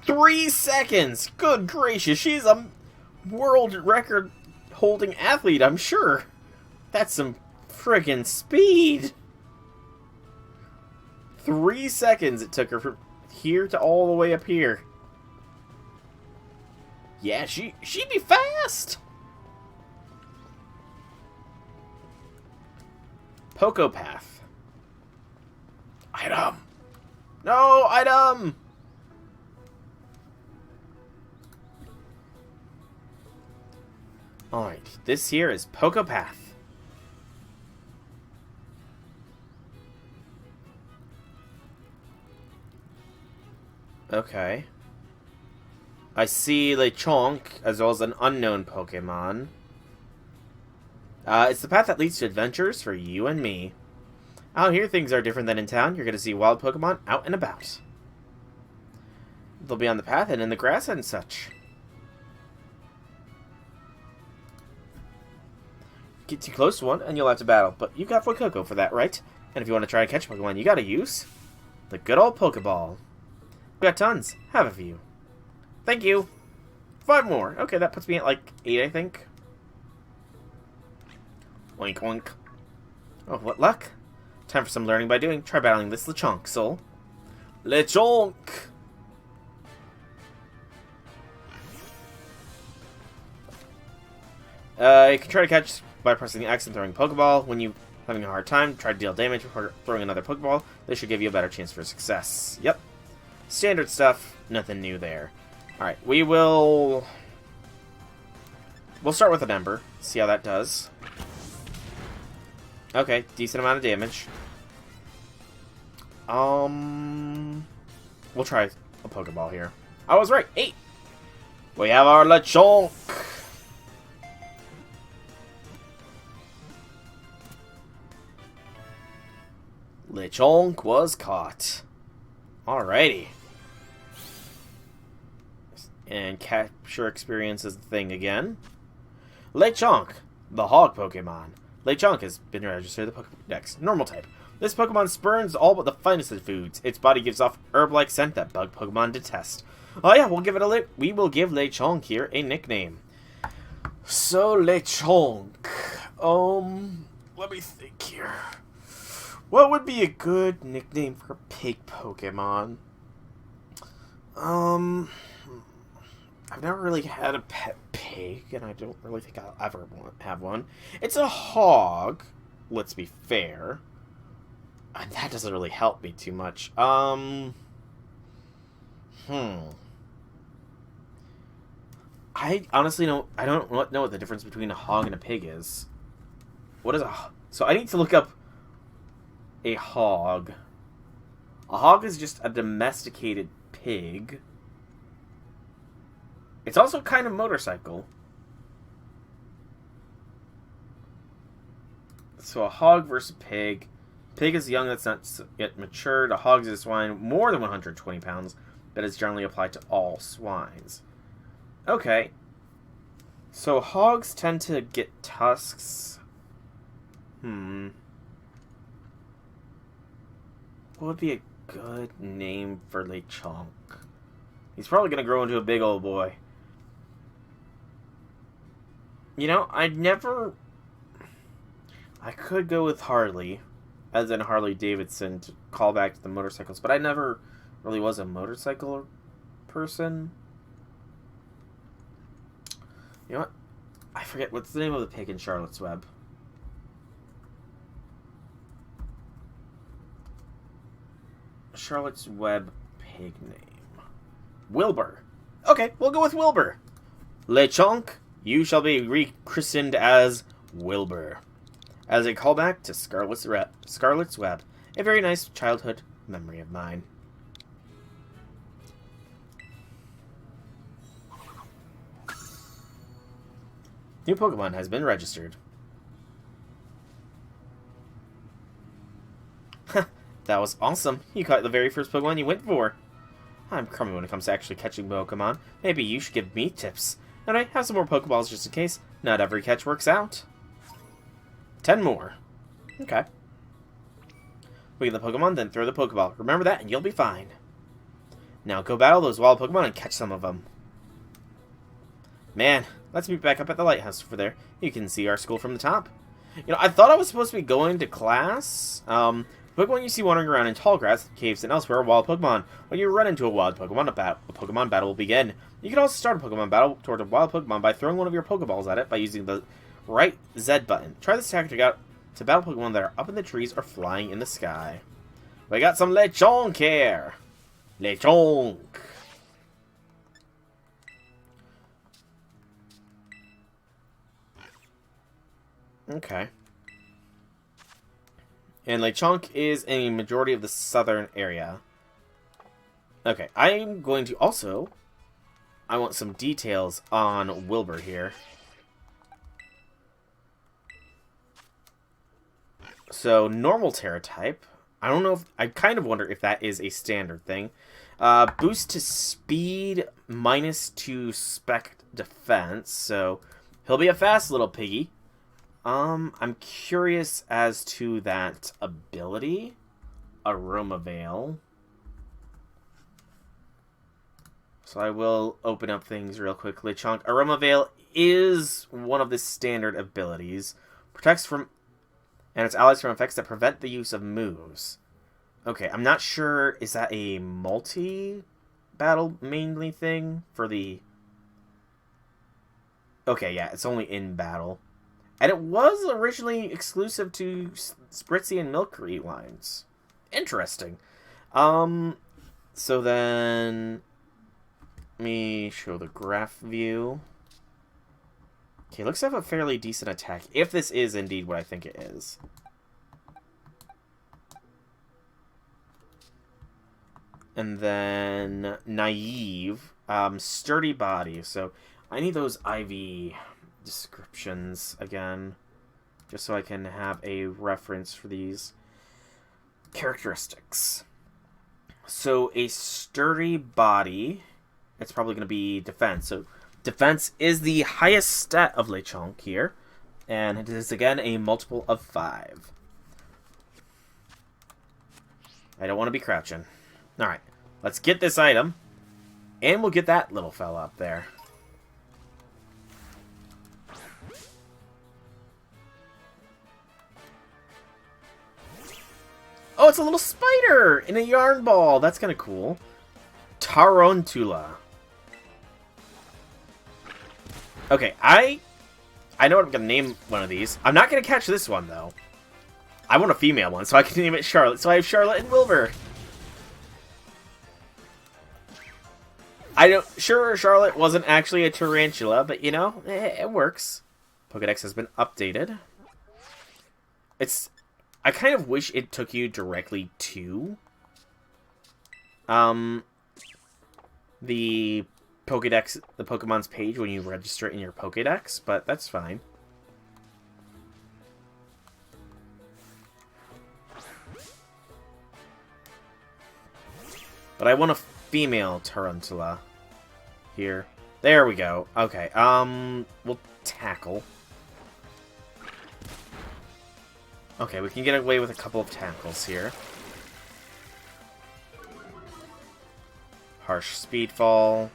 3 seconds! Good gracious, she's a world record holding athlete, I'm sure. That's some friggin' speed. 3 seconds it took her from here to all the way up here. Yeah, she'd be fast! Pocopath. Item! No, item! Alright, this here is Pocopath. Okay. I see Lechonk, as well as an unknown Pokemon. It's the path that leads to adventures for you and me. Out here, things are different than in town. You're going to see wild Pokemon out and about. They'll be on the path and in the grass and such. Get too close to one, and you'll have to battle. But you got Fuecoco for that, right? And if you want to try and catch a Pokemon, you gotta use the good old Pokeball. We got tons. Have a few. Thank you. 5 more. Okay, that puts me at like 8, I think. Wink, wink. Oh, what luck. Time for some learning by doing. Try battling this Lechonk, Soul. Lechonk! You can try to catch by pressing X and throwing Pokeball. When you're having a hard time, try to deal damage before throwing another Pokeball. This should give you a better chance for success. Yep. Standard stuff. Nothing new there. Alright, we'll start with an Ember. See how that does. Okay, decent amount of damage. We'll try a Pokeball here. I was right. 8. We have our Lechonk. Lechonk was caught. Alrighty. And capture experience is the thing again. Lechonk, the hog Pokemon. Lechonk has been registered to the Pokédex. Normal type. This Pokemon spurns all but the finest of foods. Its body gives off herb-like scent that bug Pokemon detest. Oh yeah, we will give Lechonk here a nickname. So Lechonk. Let me think here. What would be a good nickname for a pig Pokemon? I've never really had a pet pig, and I don't really think I'll ever have one. It's a hog, let's be fair. And that doesn't really help me too much. I honestly don't know what the difference between a hog and a pig is. What is a... So I need to look up a hog. A hog is just a domesticated pig. It's also kind of motorcycle. So a hog versus a pig. Pig is young that's not yet matured. A hog is a swine more than 120 pounds, but is generally applied to all swines. Okay. So hogs tend to get tusks. What would be a good name for Lechonk? He's probably going to grow into a big old boy. You know, I could go with Harley, as in Harley Davidson, to call back to the motorcycles, but I never really was a motorcycle person. You know what? I forget, what's the name of the pig in Charlotte's Web? Charlotte's Web pig name. Wilbur. Okay, we'll go with Wilbur. Lechonk, you shall be rechristened as Wilbur. As a callback to Scarlet's Web. A very nice childhood memory of mine. New Pokemon has been registered. That was awesome. You caught the very first Pokemon you went for. I'm crummy when it comes to actually catching Pokemon. Maybe you should give me tips. Anyway, have some more Pokeballs just in case. Not every catch works out. 10 more. Okay. We get the Pokemon, then throw the Pokeball. Remember that, and you'll be fine. Now go battle those wild Pokemon and catch some of them. Man, let's meet back up at the lighthouse over there. You can see our school from the top. You know, I thought I was supposed to be going to class. Pokemon you see wandering around in tall grass, caves, and elsewhere are wild Pokemon. When you run into a wild Pokemon, a Pokemon battle will begin. You can also start a Pokemon battle toward a wild Pokemon by throwing one of your Pokeballs at it by using the right Z button. Try this tactic out to battle Pokemon that are up in the trees or flying in the sky. We got some Lechonk here. Lechonk. Okay. And Lechonk is in a majority of the southern area. Okay, I'm going to also... I want some details on Wilbur here. So, normal Terra type. I don't know if... I kind of wonder if that is a standard thing. Boost to speed, -2 spec defense. So, he'll be a fast little piggy. I'm curious as to that ability. Aroma Veil. So I will open up things real quickly. Chunk. Aroma Veil is one of the standard abilities. Protects from... and its allies from effects that prevent the use of moves. Okay, I'm not sure... is that a multi-battle mainly thing? For the... okay, yeah, it's only in battle. And it was originally exclusive to Spritzy and Milky lines. Interesting. So then... let me show the graph view. Okay, looks to have a fairly decent attack, if this is indeed what I think it is. And then Naive, sturdy body. So I need those IV descriptions again, just so I can have a reference for these characteristics. So a sturdy body... it's probably going to be defense. So defense is the highest stat of Lechonk here. And it is, again, a multiple of 5. I don't want to be crouching. Alright, let's get this item. And we'll get that little fella up there. Oh, it's a little spider in a yarn ball. That's kind of cool. Tarantula. Okay, I know what I'm going to name one of these. I'm not going to catch this one, though. I want a female one, so I can name it Charlotte. So I have Charlotte and Wilbur. Sure, Charlotte wasn't actually a tarantula, but, you know, it works. Pokedex has been updated. I kind of wish it took you directly to the Pokedex, the Pokemon's page when you register in your Pokedex, but that's fine. But I want a female Tarantula here. There we go. Okay, we'll tackle. Okay, we can get away with a couple of tackles here. Harsh Speedfall.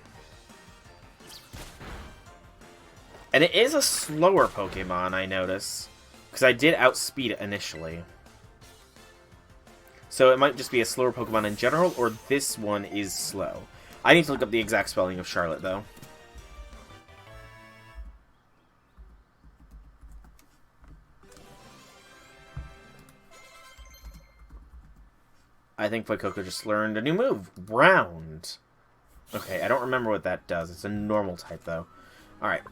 And it is a slower Pokemon, I notice. Because I did outspeed it initially. So it might just be a slower Pokemon in general, or this one is slow. I need to look up the exact spelling of Charlotte, though. I think Fuecoco just learned a new move. Round. Okay, I don't remember what that does. It's a normal type, though. Alright.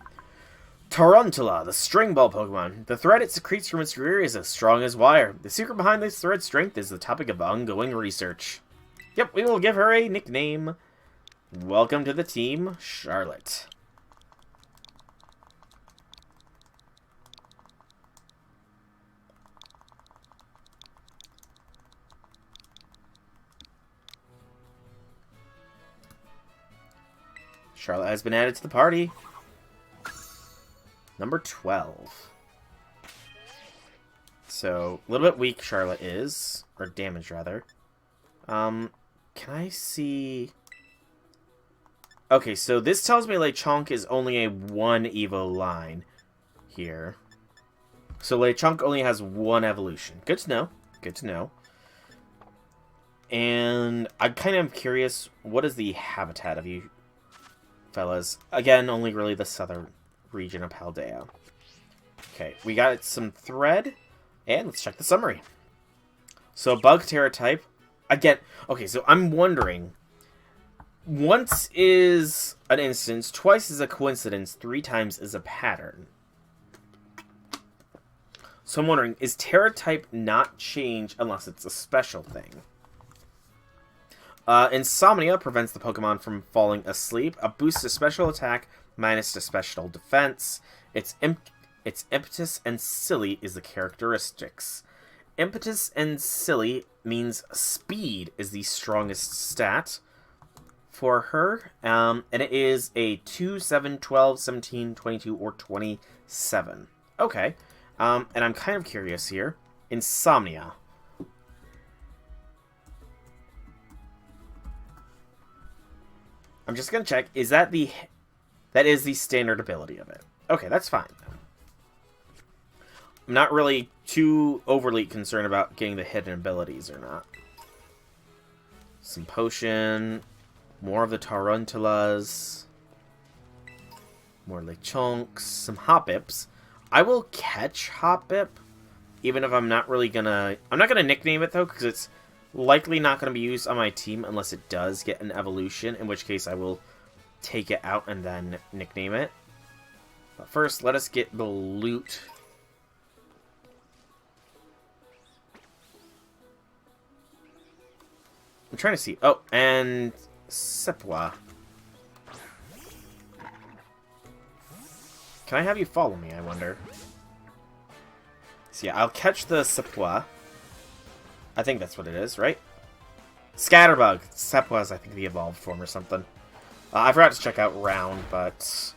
Tarantula, the string ball Pokemon. The thread it secretes from its rear is as strong as wire. The secret behind this thread's strength is the topic of ongoing research. Yep, we will give her a nickname. Welcome to the team, Charlotte. Charlotte has been added to the party. Number 12. So, a little bit weak Charlotte is. Or damaged, rather. Can I see... okay, so this tells me Lechonk is only a 1 Evo line here. So Lechonk only has 1 evolution. Good to know. Good to know. And I'm kind of curious, what is the habitat of you fellas? Again, only really the southern region of Paldean. Okay, we got some thread, and let's check the summary. So, bug Terra type. Again, okay, so I'm wondering, once is an instance, twice is a coincidence, 3 times is a pattern. So I'm wondering, is Terra type not change unless it's a special thing? Insomnia prevents the Pokemon from falling asleep. A boost to special attack, minus to special defense. Its impetus and silly is the characteristics. Impetus and silly means speed is the strongest stat for her. And it is a 2, 7, 12, 17, 22, or 27. Okay. And I'm kind of curious here. Insomnia. I'm just gonna check. Is that the... That is the standard ability of it. Okay, that's fine. I'm not really too overly concerned about getting the hidden abilities or not. Some potion. More of the Tarantulas. More Lechonks. Some Hoppips. I will catch Hoppip. Even if I'm not really gonna... I'm not gonna nickname it, though, because it's likely not gonna be used on my team unless it does get an evolution, in which case I will take it out and then nickname it. But first, let us get the loot. I'm trying to see. Oh, and Sepwa. Can I have you follow me, I wonder? So yeah, I'll catch the Sepwa. I think that's what it is, right? Scatterbug. Sepwa is, I think, the evolved form or something. I forgot to check out Round, but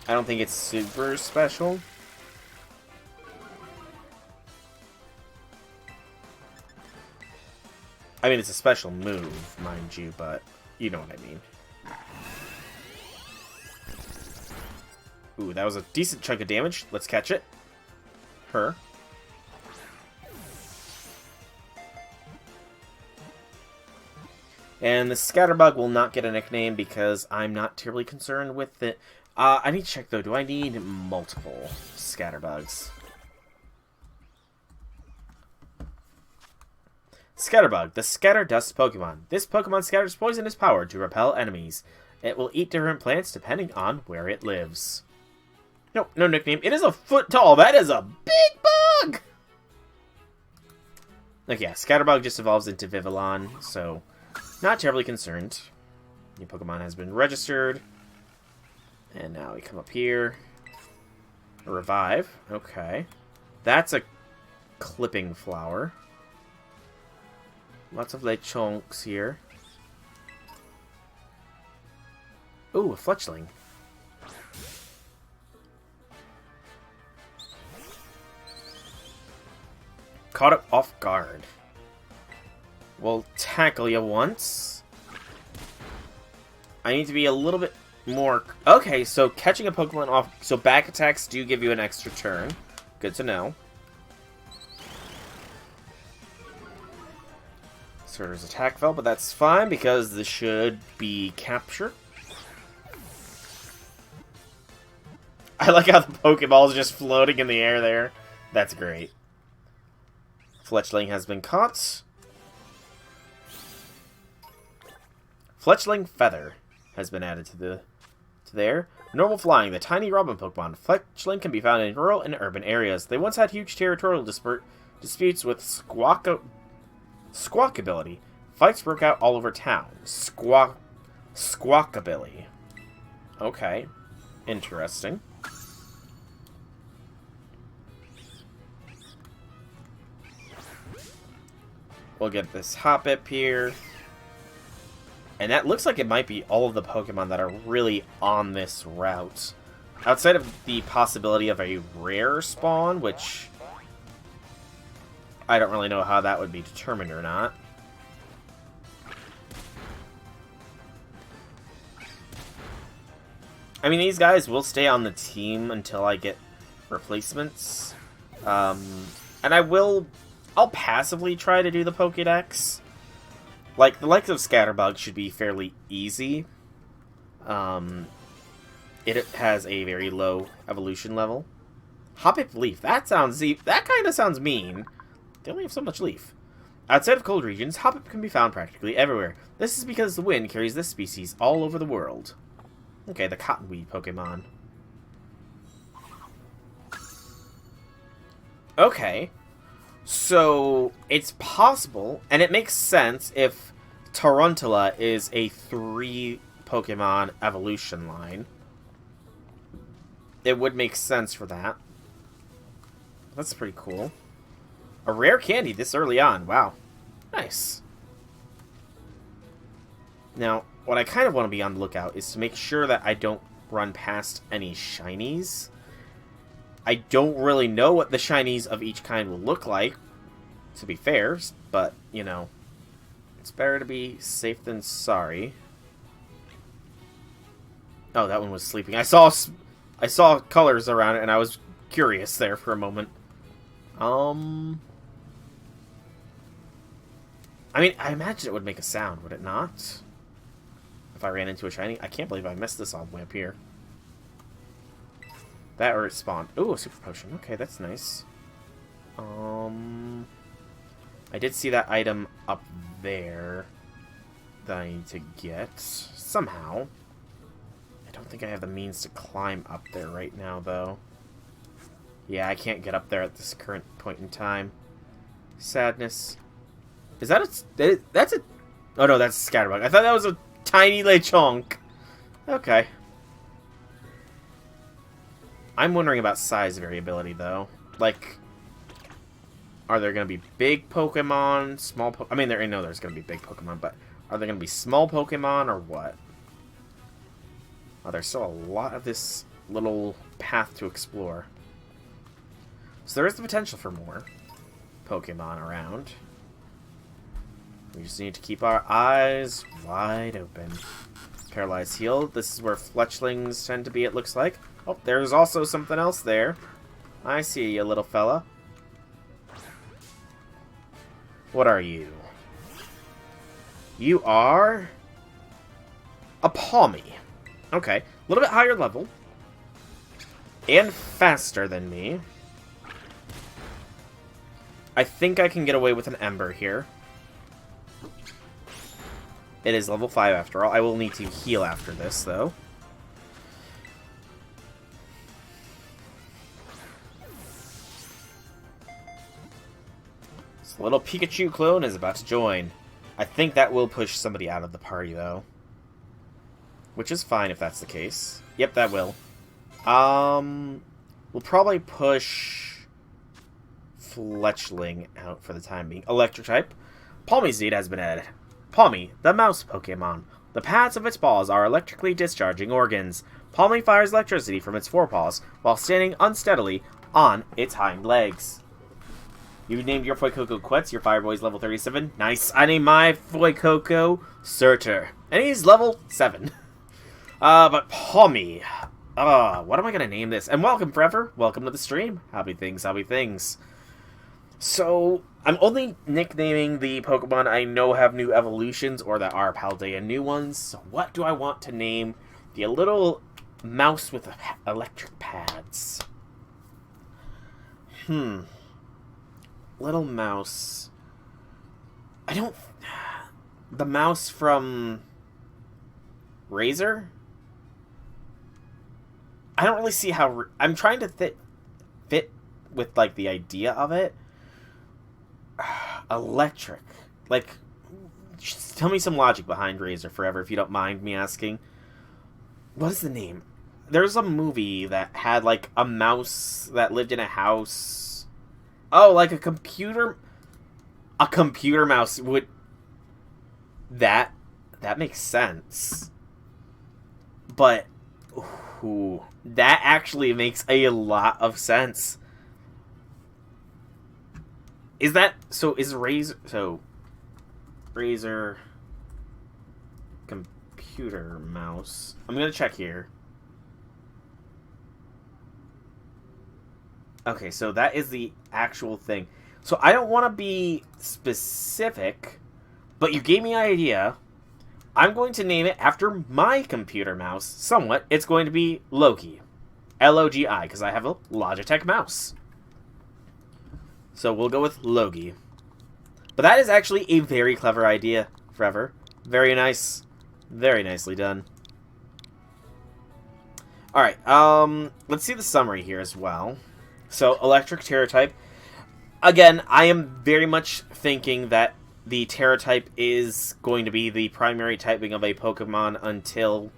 I don't think it's super special. I mean, it's a special move, mind you, but you know what I mean. Ooh, that was a decent chunk of damage. Let's catch it. Her. And the Scatterbug will not get a nickname because I'm not terribly concerned with it. I need to check, though. Do I need multiple Scatterbugs? Scatterbug, the Scatter Dust Pokemon. This Pokemon scatters poisonous power to repel enemies. It will eat different plants depending on where it lives. Nope, no nickname. It is a foot tall. That is a big bug! Like, yeah, Scatterbug just evolves into Vivillon, so not terribly concerned. New Pokemon has been registered. And now we come up here. A Revive. Okay. That's a Clipping Flower. Lots of Lechonks here. Ooh, a Fletchling. Caught it off guard. We'll tackle you once. I need to be a little bit more... Okay, so catching a Pokemon off... So back attacks do give you an extra turn. Good to know. Surtur's attack fell, but that's fine because this should be capture. I like how the Pokeball is just floating in the air there. That's great. Fletchling has been caught. Fletchling Feather has been added to there. Normal Flying, the tiny Robin Pokemon. Fletchling can be found in rural and urban areas. They once had huge territorial disputes with Squawkability. Fights broke out all over town. Squawkability. Okay. Interesting. We'll get this Hoppip here. And that looks like it might be all of the Pokemon that are really on this route. Outside of the possibility of a rare spawn, which I don't really know how that would be determined or not. I mean, these guys will stay on the team until I get replacements. And I'll passively try to do the Pokédex. Like, the likes of Scatterbug should be fairly easy. It has a very low evolution level. Hoppip Leaf, that kind of sounds mean. They only have so much leaf. Outside of cold regions, Hoppip can be found practically everywhere. This is because the wind carries this species all over the world. Okay, the Cottonweed Pokemon. Okay. So, it's possible, and it makes sense if Tarantula is a 3 Pokemon evolution line. It would make sense for that. That's pretty cool. A rare candy this early on. Wow. Nice. Now, what I kind of want to be on the lookout is to make sure that I don't run past any shinies. I don't really know what the shinies of each kind will look like, to be fair, but, you know, it's better to be safe than sorry. Oh, that one was sleeping. I saw colors around it, and I was curious there for a moment. I mean, I imagine it would make a sound, would it not? If I ran into a shiny. I can't believe I missed this all the way up here. That or it spawned. Ooh, a super potion. Okay, that's nice. I did see that item up there that I need to get somehow. I don't think I have the means to climb up there right now, though. Yeah, I can't get up there at this current point in time. Sadness. Is that a... That's a... Oh, no, that's a Scatterbug. I thought that was a tiny Lechonk. Okay. I'm wondering about size variability, though. Like, are there going to be big Pokemon, small I mean, I know there's going to be big Pokemon, but are there going to be small Pokemon, or what? Oh, there's still a lot of this little path to explore. So there is the potential for more Pokemon around. We just need to keep our eyes wide open. Paralyzed Heal. This is where fletchlings tend to be, it looks like. Oh, there's also something else there. I see you, little fella. What are you? You are... a Palmy. Okay. A little bit higher level. And faster than me. I think I can get away with an Ember here. It is level 5 after all. I will need to heal after this, though. This little Pikachu clone is about to join. I think that will push somebody out of the party, though. Which is fine if that's the case. Yep, that will. We'll probably push Fletchling out for the time being. Electric type. Palmy Seed has been added. Palmy, the mouse Pokemon. The pads of its paws are electrically discharging organs. Palmy fires electricity from its forepaws while standing unsteadily on its hind legs. You named your Fuecoco Quetz, your Fireboy's level 37. Nice. I named my Fuecoco Surtur. And he's level 7. But Palmy. What am I going to name this? And welcome, Forever. Welcome to the stream. Happy things, happy things. So, I'm only nicknaming the Pokemon I know have new evolutions or that are Paldean new ones. So what do I want to name the little mouse with electric pads? Little mouse. I don't... The mouse from... Razor? I don't really see how... I'm trying to fit with, like, the idea of it. Electric. Like, just tell me some logic behind Razor Forever, if you don't mind me asking. What is the name? There's a movie that had, like, a mouse that lived in a house. Oh, like a computer... A computer mouse would... That makes sense. But... Ooh, that actually makes a lot of sense. Is that... So, is Razor... So... Razor... Computer mouse... I'm gonna check here. Okay, so that is the actual thing. So, I don't want to be specific, but you gave me an idea. I'm going to name it after my computer mouse. Somewhat. It's going to be Logi. L-O-G-I, because I have a Logitech mouse. So we'll go with Logi. But that is actually a very clever idea, Forever. Very nice. Very nicely done. Alright, let's see the summary here as well. So, Electric Terror type. Again, I am very much thinking that the Terra type is going to be the primary typing of a Pokemon until,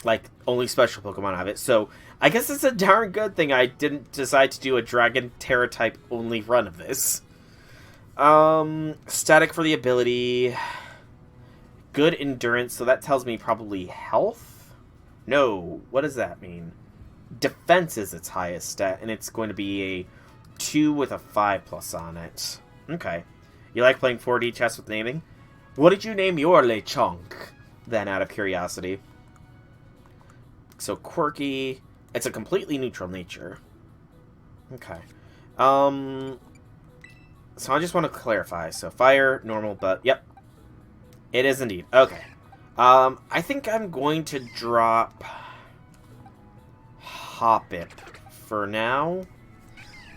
like, only special Pokemon have it. So, I guess it's a darn good thing I didn't decide to do a Dragon Terra type only run of this. Static for the ability. Good endurance, so that tells me probably health? No, what does that mean? Defense is its highest stat, and it's going to be a 2 with a 5+ on it. Okay. You like playing 4D chess with naming? What did you name your Lechonk, then, out of curiosity? So, quirky. It's a completely neutral nature. Okay. So I just want to clarify. So, fire, normal, but, yep. It is indeed. Okay. I think I'm going to drop Hoppip for now.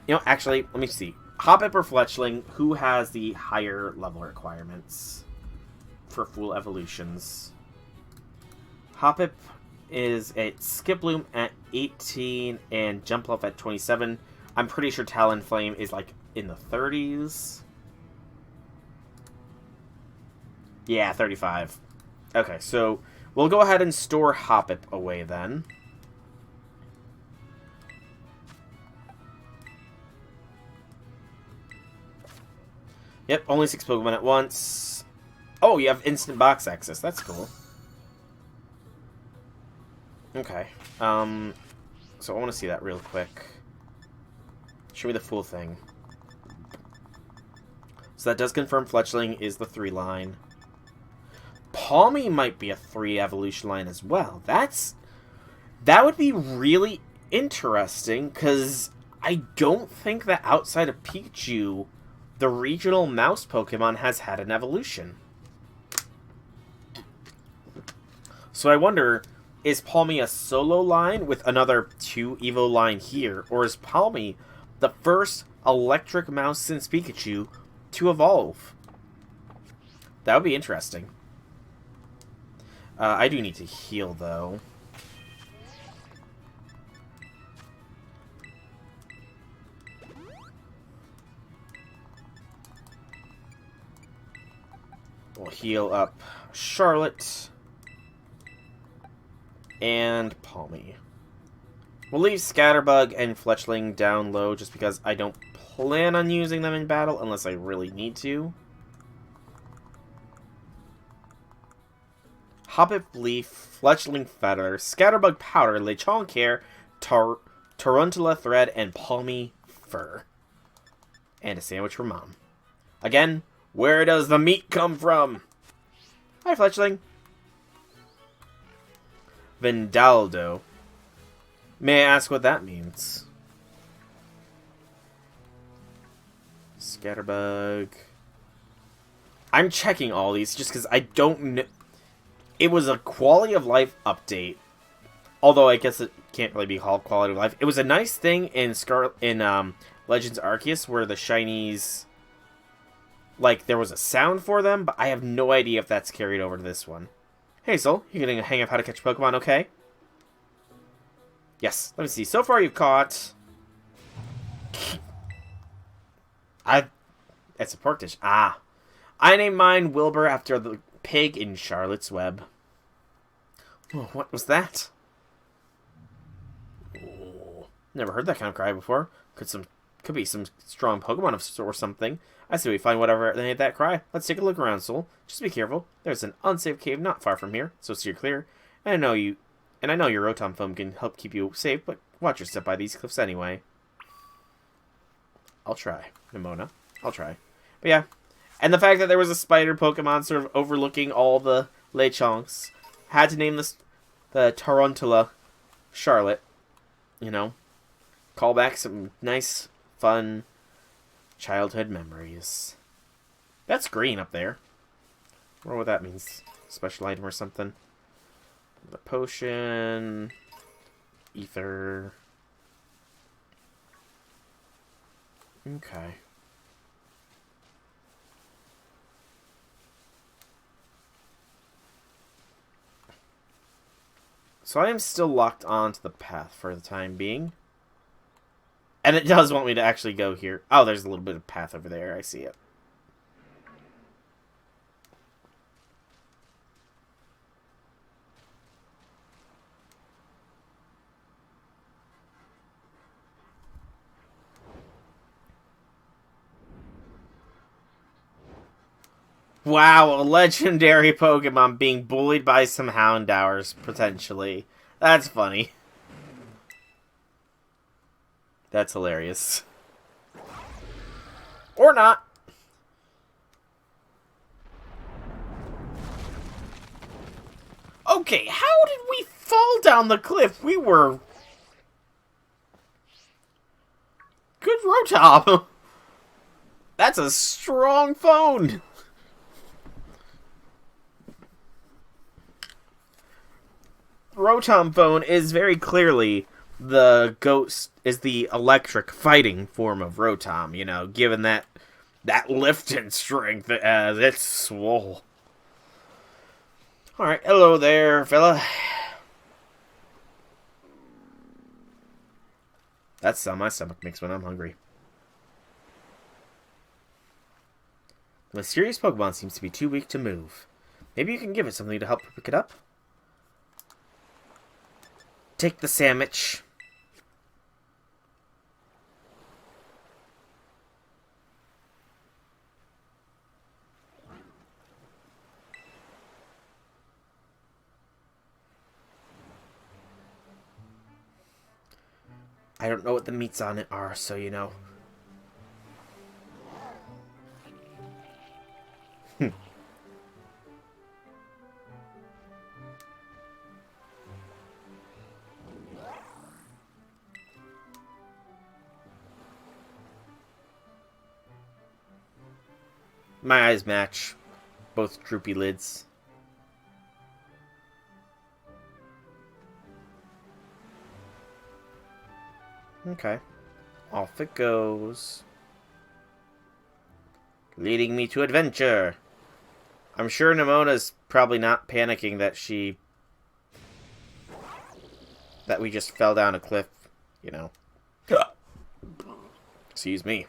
You know, actually, let me see. Hoppip or Fletchling, who has the higher level requirements for full evolutions? Hoppip is at Skiploom at 18 and Jumpluff at 27. I'm pretty sure Talonflame is like in the 30s. Yeah, 35. Okay, so we'll go ahead and store Hoppip away then. Yep, only 6 Pokemon at once. Oh, you have instant box access. That's cool. Okay. So I want to see that real quick. Show me the full thing. So that does confirm Fletchling is the 3 line. Palmy might be a 3 evolution line as well. That would be really interesting, because I don't think that outside of Pikachu, the regional mouse Pokemon has had an evolution. So I wonder, is Palmy a solo line with another 2 Evo line here? Or is Palmy the first electric mouse since Pikachu to evolve? That would be interesting. I do need to heal, though. We'll heal up Charlotte and Palmy. We'll leave Scatterbug and Fletchling down low just because I don't plan on using them in battle unless I really need to. Hoppip Leaf, Fletchling Feather, Scatterbug Powder, Lechonk Hair, Tarantula Thread, and Palmy Fur. And a sandwich for Mom. Again, where does the meat come from? Hi, Fletchling. Vindaldo. May I ask what that means? Scatterbug. I'm checking all these just because I don't know. It was a quality of life update. Although I guess it can't really be called quality of life. It was a nice thing in Legends Arceus where the shinies, like, there was a sound for them, but I have no idea if that's carried over to this one. Hey, Sol, you getting a hang of how to catch Pokemon okay? Yes, let me see. So far you've caught... It's a pork dish. Ah. I named mine Wilbur after the pig in Charlotte's Web. Oh, what was that? Oh, never heard that kind of cry before. Could be some strong Pokemon or something. I say we find whatever made that cry. Let's take a look around, Soul. Just be careful. There's an unsafe cave not far from here, so steer clear. And I know your Rotom foam can help keep you safe, but watch your step by these cliffs anyway. I'll try, Nimona. I'll try. But yeah. And the fact that there was a spider Pokemon sort of overlooking all the Lechonks. Had to name this the Tarantula Charlotte. You know. Call back some nice, fun childhood memories. That's green up there. I wonder what that means. Special item or something. The potion. Ether. Okay. So I am still locked onto the path for the time being. And it does want me to actually go here. Oh, there's a little bit of path over there. I see it. Wow, a legendary Pokemon being bullied by some Houndours, potentially. That's funny. That's hilarious. Or not. Okay, how did we fall down the cliff? We were... Good Rotom. That's a strong phone. Rotom phone is very clearly the ghost, is the electric fighting form of Rotom, you know, given that lift and strength as it's swole. Alright, hello there, fella. That's how my stomach makes when I'm hungry. The mysterious Pokemon seems to be too weak to move. Maybe you can give it something to help pick it up? Take the sandwich. I don't know what the meats on it are, so you know. My eyes match. Both droopy lids. Okay. Off it goes. Leading me to adventure. I'm sure Nemona's probably not panicking that we just fell down a cliff, you know. Excuse me.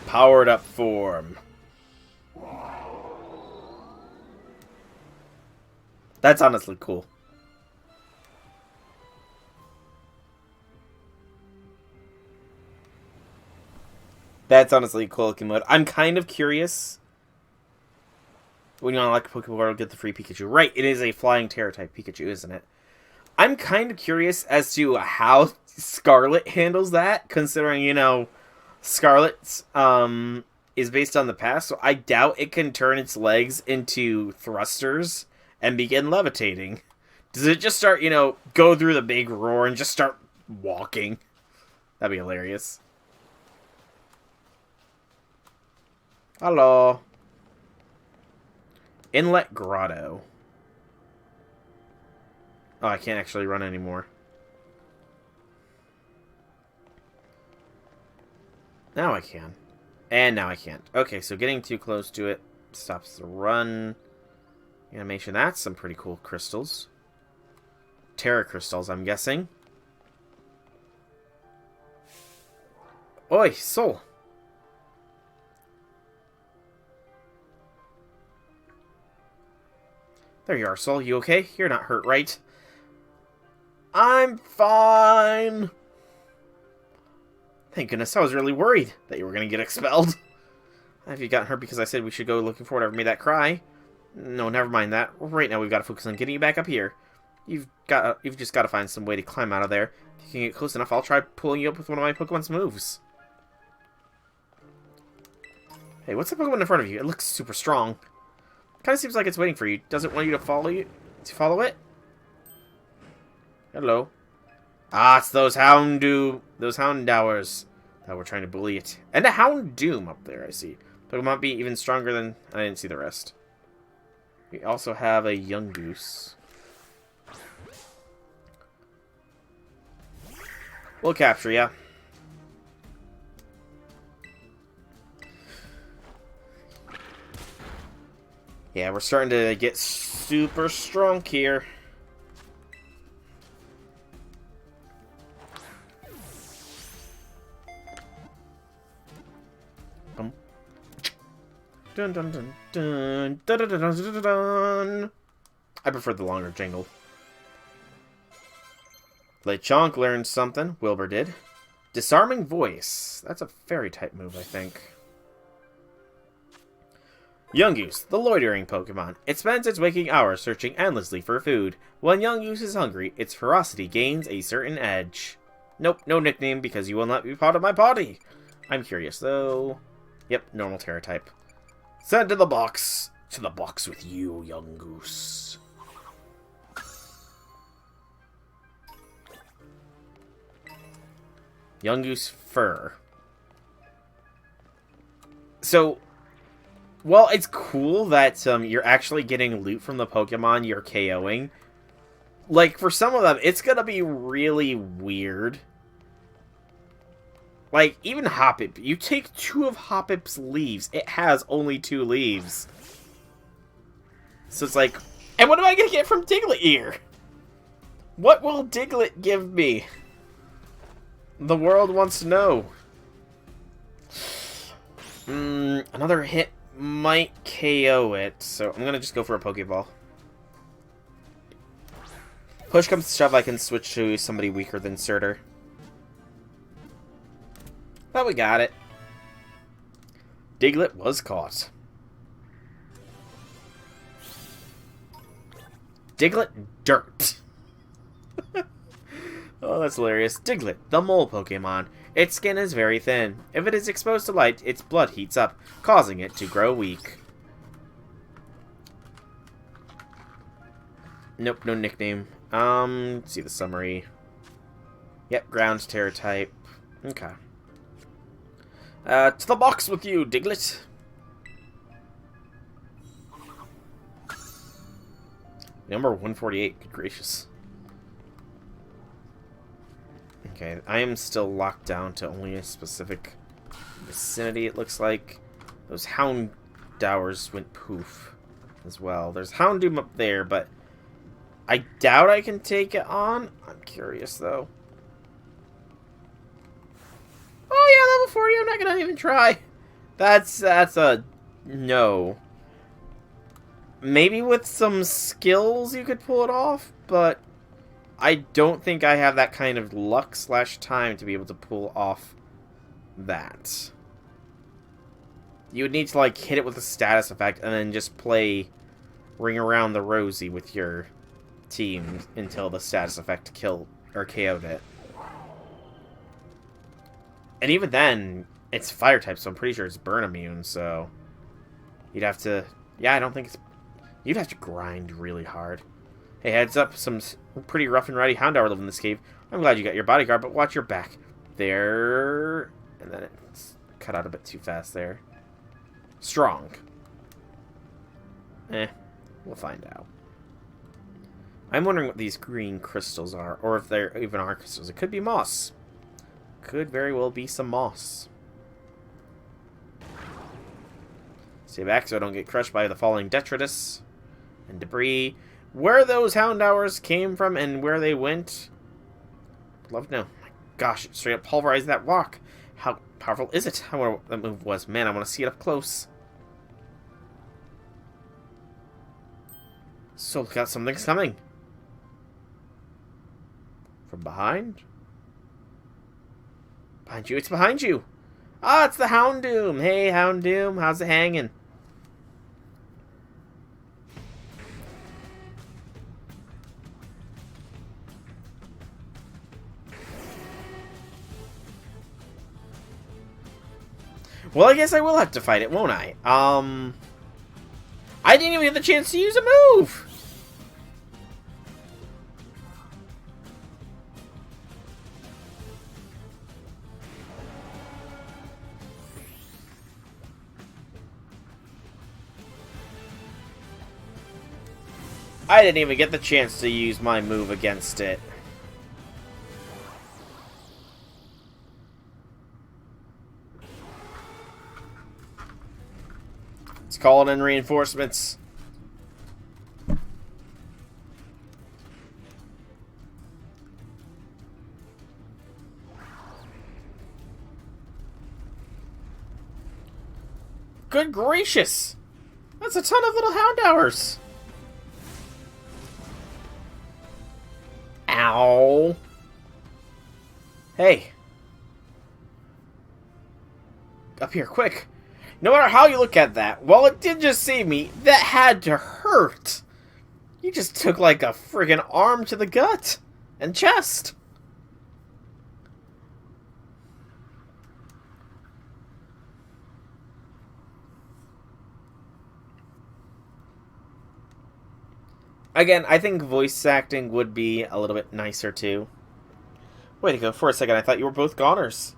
Powered up form. That's honestly cool. That's honestly a cool looking mode. I'm kind of curious. When you unlock a Pokemon, get the free Pikachu. Right, it is a flying Terra type Pikachu, isn't it? I'm kind of curious as to how Scarlet handles that, considering, you know, Scarlet's is based on the past, so I doubt it can turn its legs into thrusters and begin levitating. Does it just start, you know, go through the big roar and just start walking? That'd be hilarious. Hello. Inlet Grotto. Oh, I can't actually run anymore. Now I can. And now I can't. Okay, so getting too close to it stops the run. Animation. That's some pretty cool crystals. Terra crystals, I'm guessing. Oi, soul. There you are, Soul. You okay? You're not hurt, right? I'm fine. Thank goodness, I was really worried that you were going to get expelled. Have you gotten hurt because I said we should go looking for whatever made that cry? No, never mind that. Right now we've got to focus on getting you back up here. You've just got to find some way to climb out of there. If you can get close enough, I'll try pulling you up with one of my Pokemon's moves. Hey, what's the Pokemon in front of you? It looks super strong. Kind of seems like it's waiting for you. Does it want you to follow it? Hello. Ah, it's those Houndours that were trying to bully it. And a Houndoom up there, I see. But it might be even stronger than... I didn't see the rest. We also have a Yungoos. We'll capture ya. Yeah, we're starting to get super strong here. Dun dun dun dun dun dun dun dun dun dun. I prefer the longer jingle. Lechonk learned something. Wilbur did. Disarming Voice. That's a fairy type move, I think. Yungoos, the loitering Pokemon. It spends its waking hours searching endlessly for food. When Yungoos is hungry, its ferocity gains a certain edge. Nope, no nickname because you will not be part of my party. I'm curious, though. Yep, normal Terra type. Send to the box. To the box with you, Yungoos. Yungoos fur. So, well, it's cool that you're actually getting loot from the Pokemon you're KOing. Like, for some of them, it's gonna be really weird. Like, even Hoppip. You take 2 of Hoppip's leaves. It has only 2 leaves. So it's like, and what am I gonna get from Diglett here? What will Diglett give me? The world wants to know. Another hit might KO it, so I'm gonna just go for a Pokeball. Push comes to shove, I can switch to somebody weaker than Surtur. But we got it. Diglett was caught. Diglett dirt. Oh, that's hilarious. Diglett, the mole Pokemon. Its skin is very thin. If it is exposed to light, its blood heats up, causing it to grow weak. Nope, no nickname. Let's see the summary. Yep, ground Terra type. Okay. To the box with you, Diglett. Number 148, good gracious. Okay, I am still locked down to only a specific vicinity, it looks like. Those Houndowers went poof as well. There's Houndoom up there, but I doubt I can take it on. I'm curious, though. Oh, yeah, level 40, I'm not gonna even try. That's a no. Maybe with some skills you could pull it off, but I don't think I have that kind of luck / time to be able to pull off that. You would need to, like, hit it with a status effect and then just play Ring Around the Rosie with your team until the status effect killed or KO'd it. And even then, it's fire type, so I'm pretty sure it's burn immune, so you'd have to... Yeah, I don't think it's... You'd have to grind really hard. Hey, heads up, some pretty rough and rowdy Houndour live in this cave. I'm glad you got your bodyguard, but watch your back. There... And then it's cut out a bit too fast there. Strong. We'll find out. I'm wondering what these green crystals are, or if there even are crystals. It could be moss. Could very well be some moss. Stay back so I don't get crushed by the falling detritus and debris. Where those Houndours came from and where they went, I'd love to know. My gosh, it straight up pulverized that rock. How powerful is it? I wonder what that move was. Man, I want to see it up close. So look out, something's coming. From behind? Behind you, it's behind you! Ah, it's the Houndoom! Hey, Houndoom, how's it hanging? Well, I guess I will have to fight it, won't I? I didn't even get the chance to use a move! I didn't even get the chance to use my move against it. It's calling in reinforcements. Good gracious! That's a ton of little Houndours! Ow! Hey. Up here, quick! No matter how you look at that, while it did just save me, that had to hurt! You just took like a friggin' arm to the gut! And chest! Again, I think voice acting would be a little bit nicer too. Wait to go, for a second I thought you were both goners.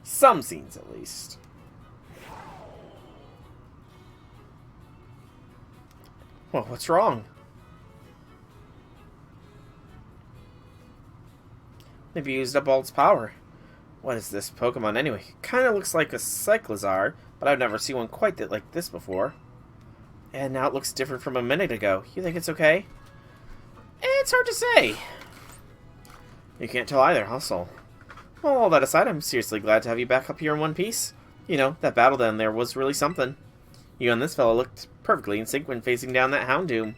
Some scenes, at least. Well, what's wrong? Maybe you used up all its power. What is this Pokemon anyway? Kinda looks like a Cyclizar, but I've never seen one quite like this before. And now it looks different from a minute ago. You think it's okay? It's hard to say. You can't tell either, Hustle. Well, all that aside, I'm seriously glad to have you back up here in one piece. You know, that battle down there was really something. You and this fellow looked perfectly in sync when facing down that Houndoom.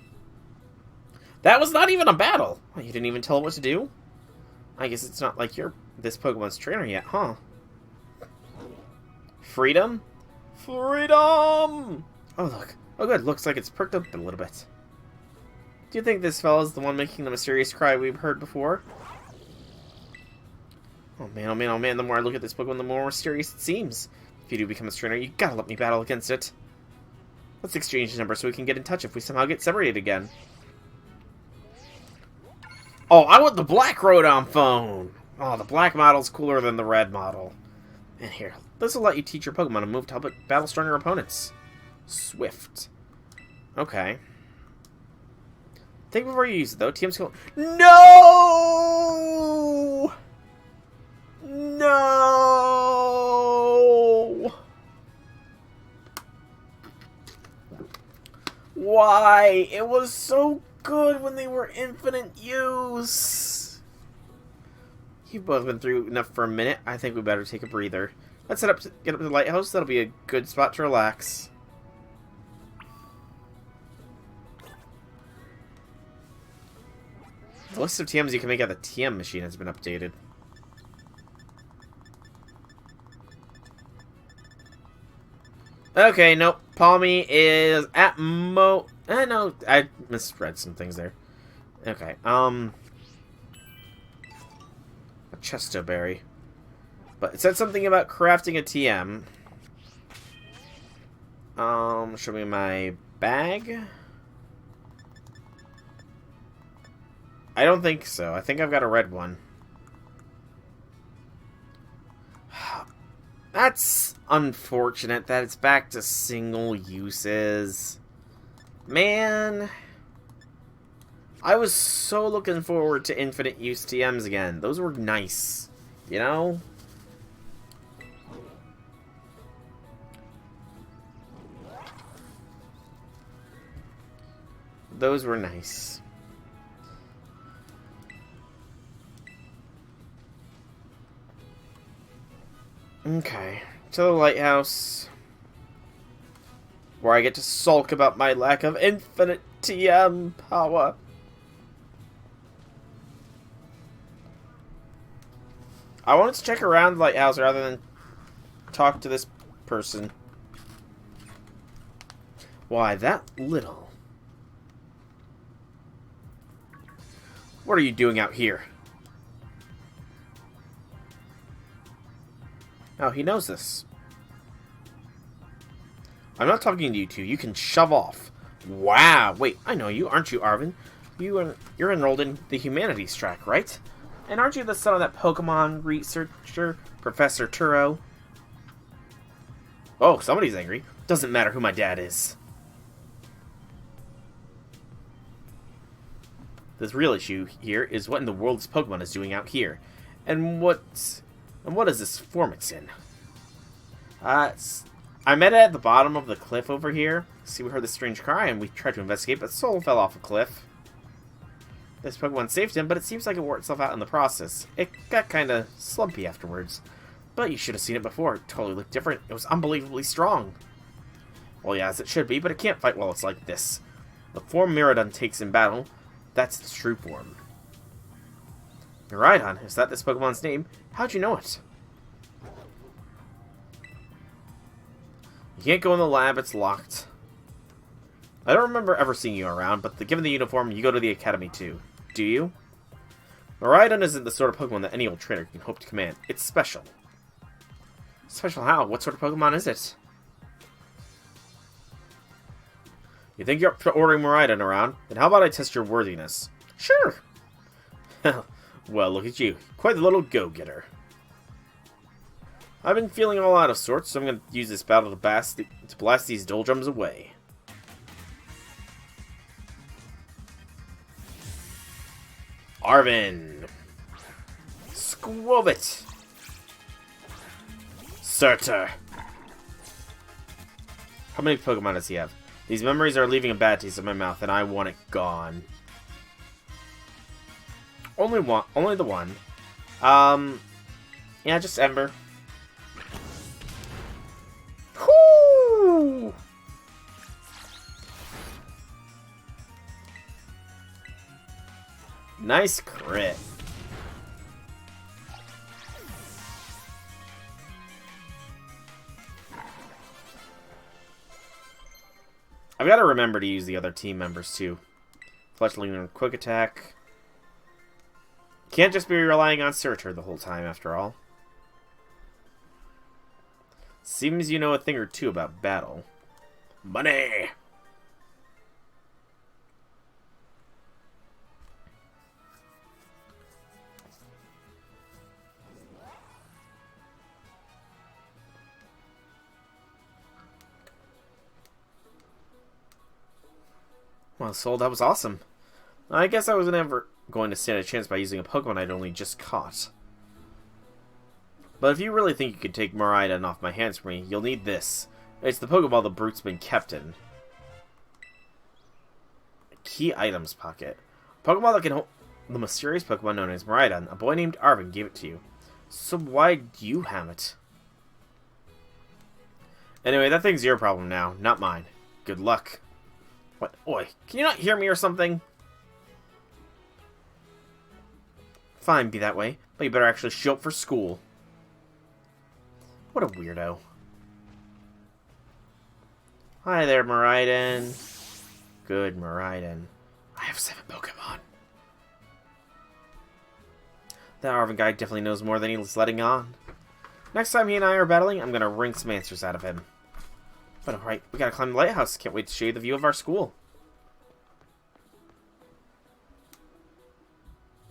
That was not even a battle! You didn't even tell it what to do? I guess it's not like you're this Pokemon's trainer yet, huh? Freedom? Freedom! Oh, look. Oh, good. Looks like it's perked up a little bit. Do you think this fella's the one making the mysterious cry we've heard before? Oh man, oh man, oh man. The more I look at this Pokemon, the more mysterious it seems. If you do become a trainer, you gotta let me battle against it. Let's exchange numbers so we can get in touch if we somehow get separated again. Oh, I want the black Rodon phone! Oh, the black model's cooler than the red model. And here, this will let you teach your Pokemon to move to help it battle stronger opponents. Swift. Okay. Think before you use it, though. TM's going. No! No! Why? It was so good when they were infinite use. You've both been through enough for a minute. I think we better take a breather. Let's get up to the lighthouse. That'll be a good spot to relax. The list of TMs you can make at the TM machine has been updated. Okay, nope. Palmy is at no, I misread some things there. Okay, a Chesto Berry. But it said something about crafting a TM. Show me my bag. I don't think so. I think I've got a red one. That's unfortunate that it's back to single uses. Man. I was so looking forward to infinite use TMs again. Those were nice. You know? Those were nice. Okay, to the lighthouse, where I get to sulk about my lack of infinite TM power. I wanted to check around the lighthouse rather than talk to this person. Why, that little? What are you doing out here? Oh, he knows this. I'm not talking to you two. You can shove off. Wow. Wait, I know you. Aren't you, Arvin? You're enrolled in the humanities track, right? And aren't you the son of that Pokemon researcher, Professor Turo? Oh, somebody's angry. Doesn't matter who my dad is. The real issue here is what in the world this Pokemon is doing out here. And what is this form it's in? I met it at the bottom of the cliff over here. See, we heard this strange cry and we tried to investigate, but Soul fell off a cliff. This Pokemon saved him, but it seems like it wore itself out in the process. It got kinda slumpy afterwards. But you should have seen it before. It totally looked different. It was unbelievably strong. Well, yeah, as it should be, but it can't fight while it's like this. The form Miraidon takes in battle, that's its true form. Miraidon, is that this Pokemon's name? How'd you know it? You can't go in the lab, it's locked. I don't remember ever seeing you around, but given the uniform, you go to the academy too. Do you? Miraidon isn't the sort of Pokemon that any old trainer can hope to command. It's special. Special how? What sort of Pokemon is it? You think you're up for ordering Miraidon around? Then how about I test your worthiness? Sure! Well, look at you. Quite the little go-getter. I've been feeling all out of sorts, so I'm going to use this battle to blast these doldrums away. Arvin! Squovit! Surtur! How many Pokemon does he have? These memories are leaving a bad taste in my mouth, and I want it gone. Only one. Only the one. Yeah, just Ember. Whoo! Nice crit. I've got to remember to use the other team members too. Fletchling and Quick Attack. Can't just be relying on Surtur the whole time, after all. Seems you know a thing or two about battle. Money! Well, Soul, that was awesome. I guess I was never going to stand a chance by using a Pokemon I'd only just caught. But if you really think you could take Miraidon off my hands for me, you'll need this. It's the Pokeball the Brute's been kept in. Key items pocket. Pokeball that can hold the mysterious Pokemon known as Miraidon. A boy named Arvin gave it to you. So why do you have it? Anyway, that thing's your problem now, not mine. Good luck. What? Oi, can you not hear me or something? Fine, be that way, but you better actually show up for school. What a weirdo. Hi there, Miraidon. Good, Miraidon. I have 7 Pokemon. That Arvin guy definitely knows more than he's letting on. Next time he and I are battling, I'm gonna wring some answers out of him. But alright, we gotta climb the lighthouse. Can't wait to show you the view of our school.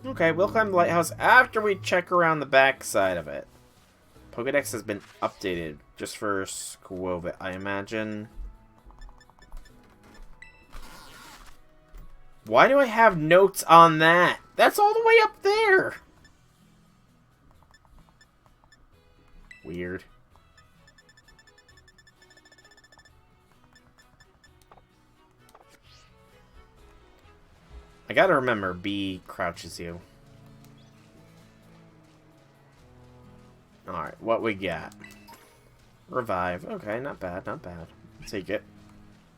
Okay, we'll climb the lighthouse after we check around the back side of it. Pokedex has been updated just for Squovit, I imagine. Why do I have notes on that? That's all the way up there! Weird. I gotta remember, B crouches you. Alright, what we got? Revive. Okay, not bad, not bad. Take it.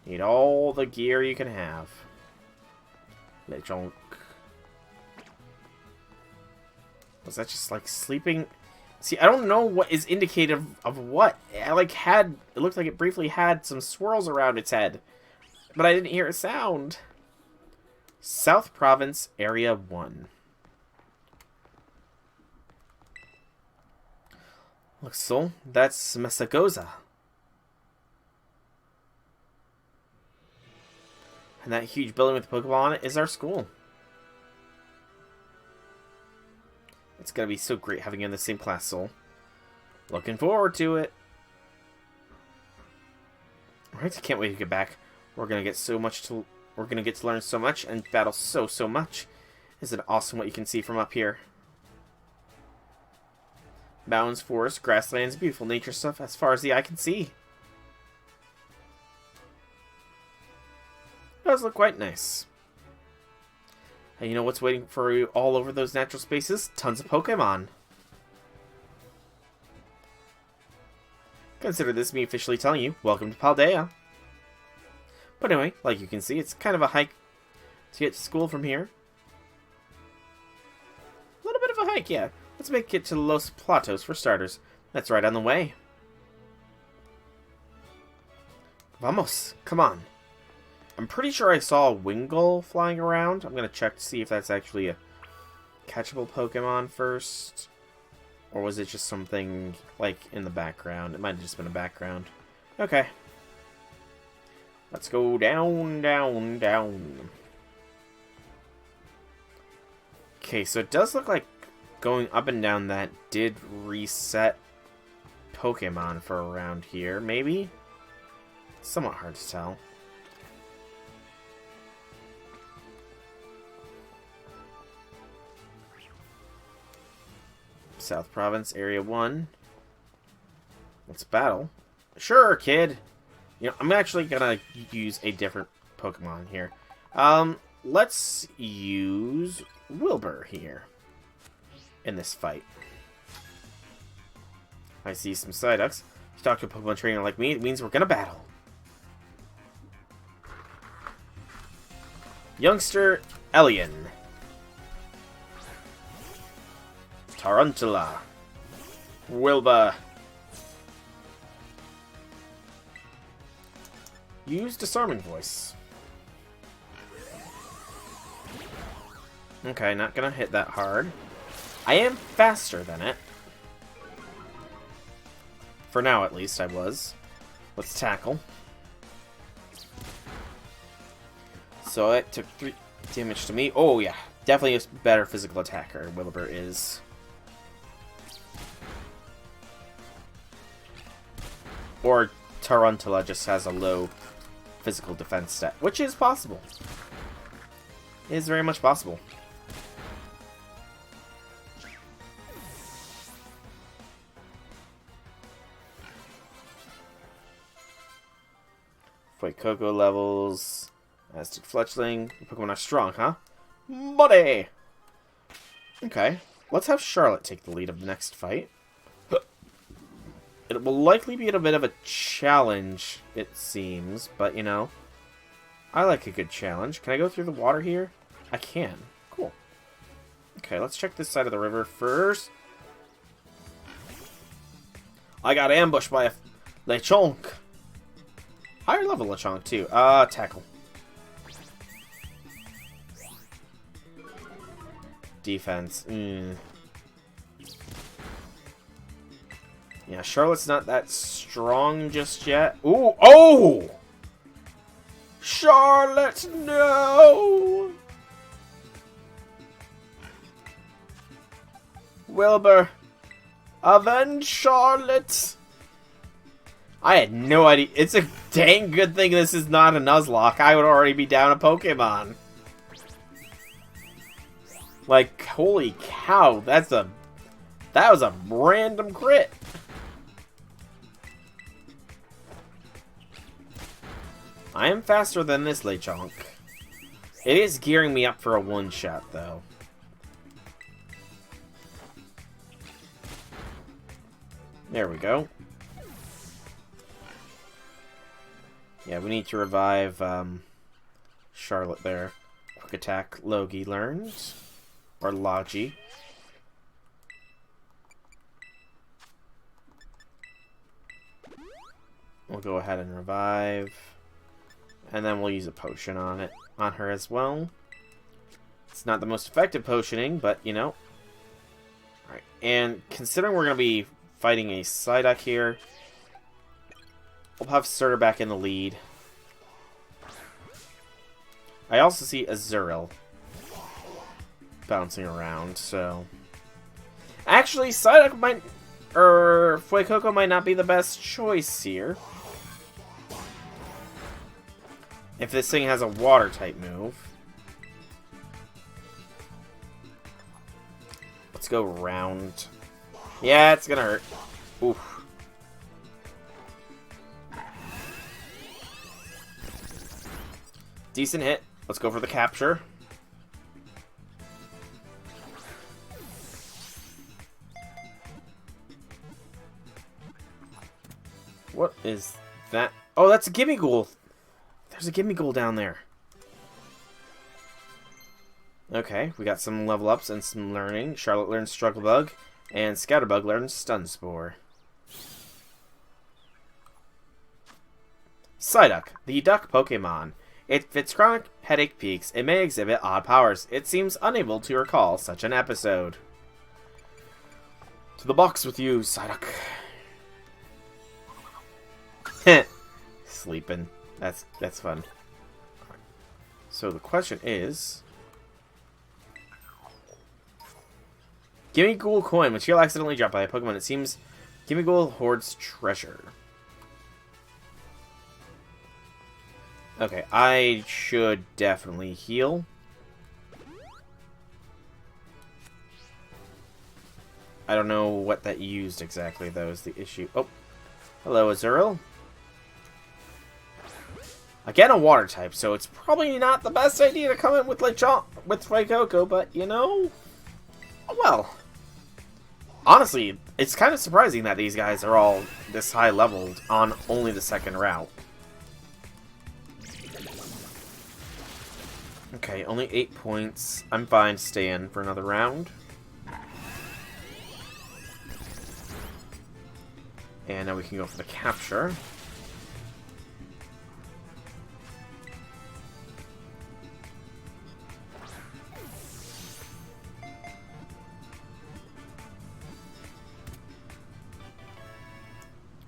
Need all the gear you can have. Lechonk. Was that just like sleeping? See, I don't know what is indicative of what. I like had, it looked like it briefly had some swirls around its head. But I didn't hear a sound. South Province, Area 1. Look, Soul, that's Mesagoza. And that huge building with the Pokeball on it is our school. It's gonna be so great having you in the same class, Soul. Looking forward to it. Alright, I can't wait to get back. We're gonna get to learn so much and battle so much. Isn't it awesome what you can see from up here? Mountains, forests, grasslands, beautiful nature stuff as far as the eye can see. It does look quite nice. And you know what's waiting for you all over those natural spaces? Tons of Pokemon. Consider this me officially telling you, welcome to Paldean. But anyway, like you can see, it's kind of a hike to get to school from here. A little bit of a hike, yeah. Let's make it to Los Platos for starters. That's right on the way. Vamos, come on. I'm pretty sure I saw a Wingull flying around. I'm going to check to see if that's actually a catchable Pokemon first. Or was it just something, like, in the background? It might have just been a background. Okay. Let's go down, down, down. Okay, so it does look like going up and down that did reset Pokemon for around here, maybe? Somewhat hard to tell. South Province, Area 1. Let's battle. Sure, kid! You know, I'm actually gonna use a different Pokemon here. Let's use Wilbur here in this fight. I see some Psyducks. If you talk to a Pokemon trainer like me, it means we're gonna battle. Youngster Elian. Tarantula. Wilbur. Use Disarming Voice. Okay, not gonna hit that hard. I am faster than it. For now, at least, I was. Let's tackle. So it took 3 damage to me. Oh, yeah. Definitely a better physical attacker, Wilbur is. Or Tarantula just has a low physical defense stat, which is possible. It is very much possible. Fuecoco levels. As did Fletchling. Pokemon are strong, huh? Money! Okay. Let's have Charlotte take the lead of the next fight. It will likely be a bit of a challenge, it seems. But, you know, I like a good challenge. Can I go through the water here? I can. Cool. Okay, let's check this side of the river first. I got ambushed by a Lechonk. Higher level Lechonk, too. Tackle. Defense. Yeah, Charlotte's not that strong just yet. Ooh! Oh! Charlotte, no! Wilbur, avenge Charlotte! I had no idea. It's a dang good thing this is not a Nuzlocke. I would already be down a Pokemon. Like, holy cow, that was a random crit. I am faster than this Lechonk. It is gearing me up for a one-shot, though. There we go. Yeah, we need to revive Charlotte there. Quick attack, Logie learned. Or Logi. We'll go ahead and revive. And then we'll use a potion on her as well. It's not the most effective potioning, but you know. Alright, and considering we're going to be fighting a Psyduck here, we'll have Surtur back in the lead. I also see Azurill bouncing around, so... Actually, Psyduck might... Fuecoco might not be the best choice here. If this thing has a water-type move. Let's go round. Yeah, it's gonna hurt. Oof. Decent hit. Let's go for the capture. What is that? Oh, that's a gimme ghoul. There's a gimme ghoul down there. Okay, we got some level ups and some learning. Charlotte learns Struggle Bug, and Scatterbug learns Stun Spore. Psyduck, the duck Pokemon. If its chronic headache peaks, it may exhibit odd powers. It seems unable to recall such an episode. To the box with you, Psyduck. Sleeping. That's fun. So the question is... Gimme Ghoul coin. Material accidentally dropped by a Pokemon. It seems Gimme Ghoul hoards treasure. Okay, I should definitely heal. I don't know what that used exactly, though, is the issue. Oh, hello, Azurill. Again, a water type, so it's probably not the best idea to come in with Fuecoco, but, you know, oh well. Honestly, it's kind of surprising that these guys are all this high leveled on only the second route. Okay, only 8 points. I'm fine to stay in for another round. And now we can go for the capture.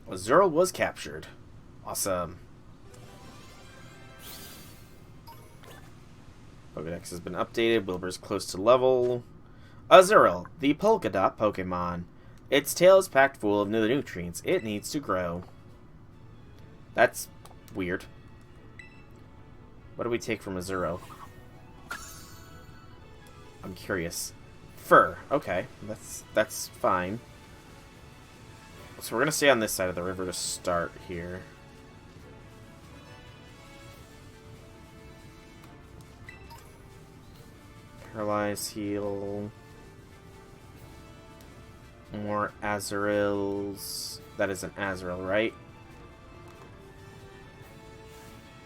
Azurill was captured. Awesome. Pokedex has been updated. Wilbur's close to level. Azurill, the polka dot Pokemon. Its tail is packed full of the nutrients it needs to grow. That's weird. What do we take from Azurill? I'm curious. Fur. Okay, that's fine. So we're gonna stay on this side of the river to start here. Paralyze, heal. More Azurills. That is an Azurill, right?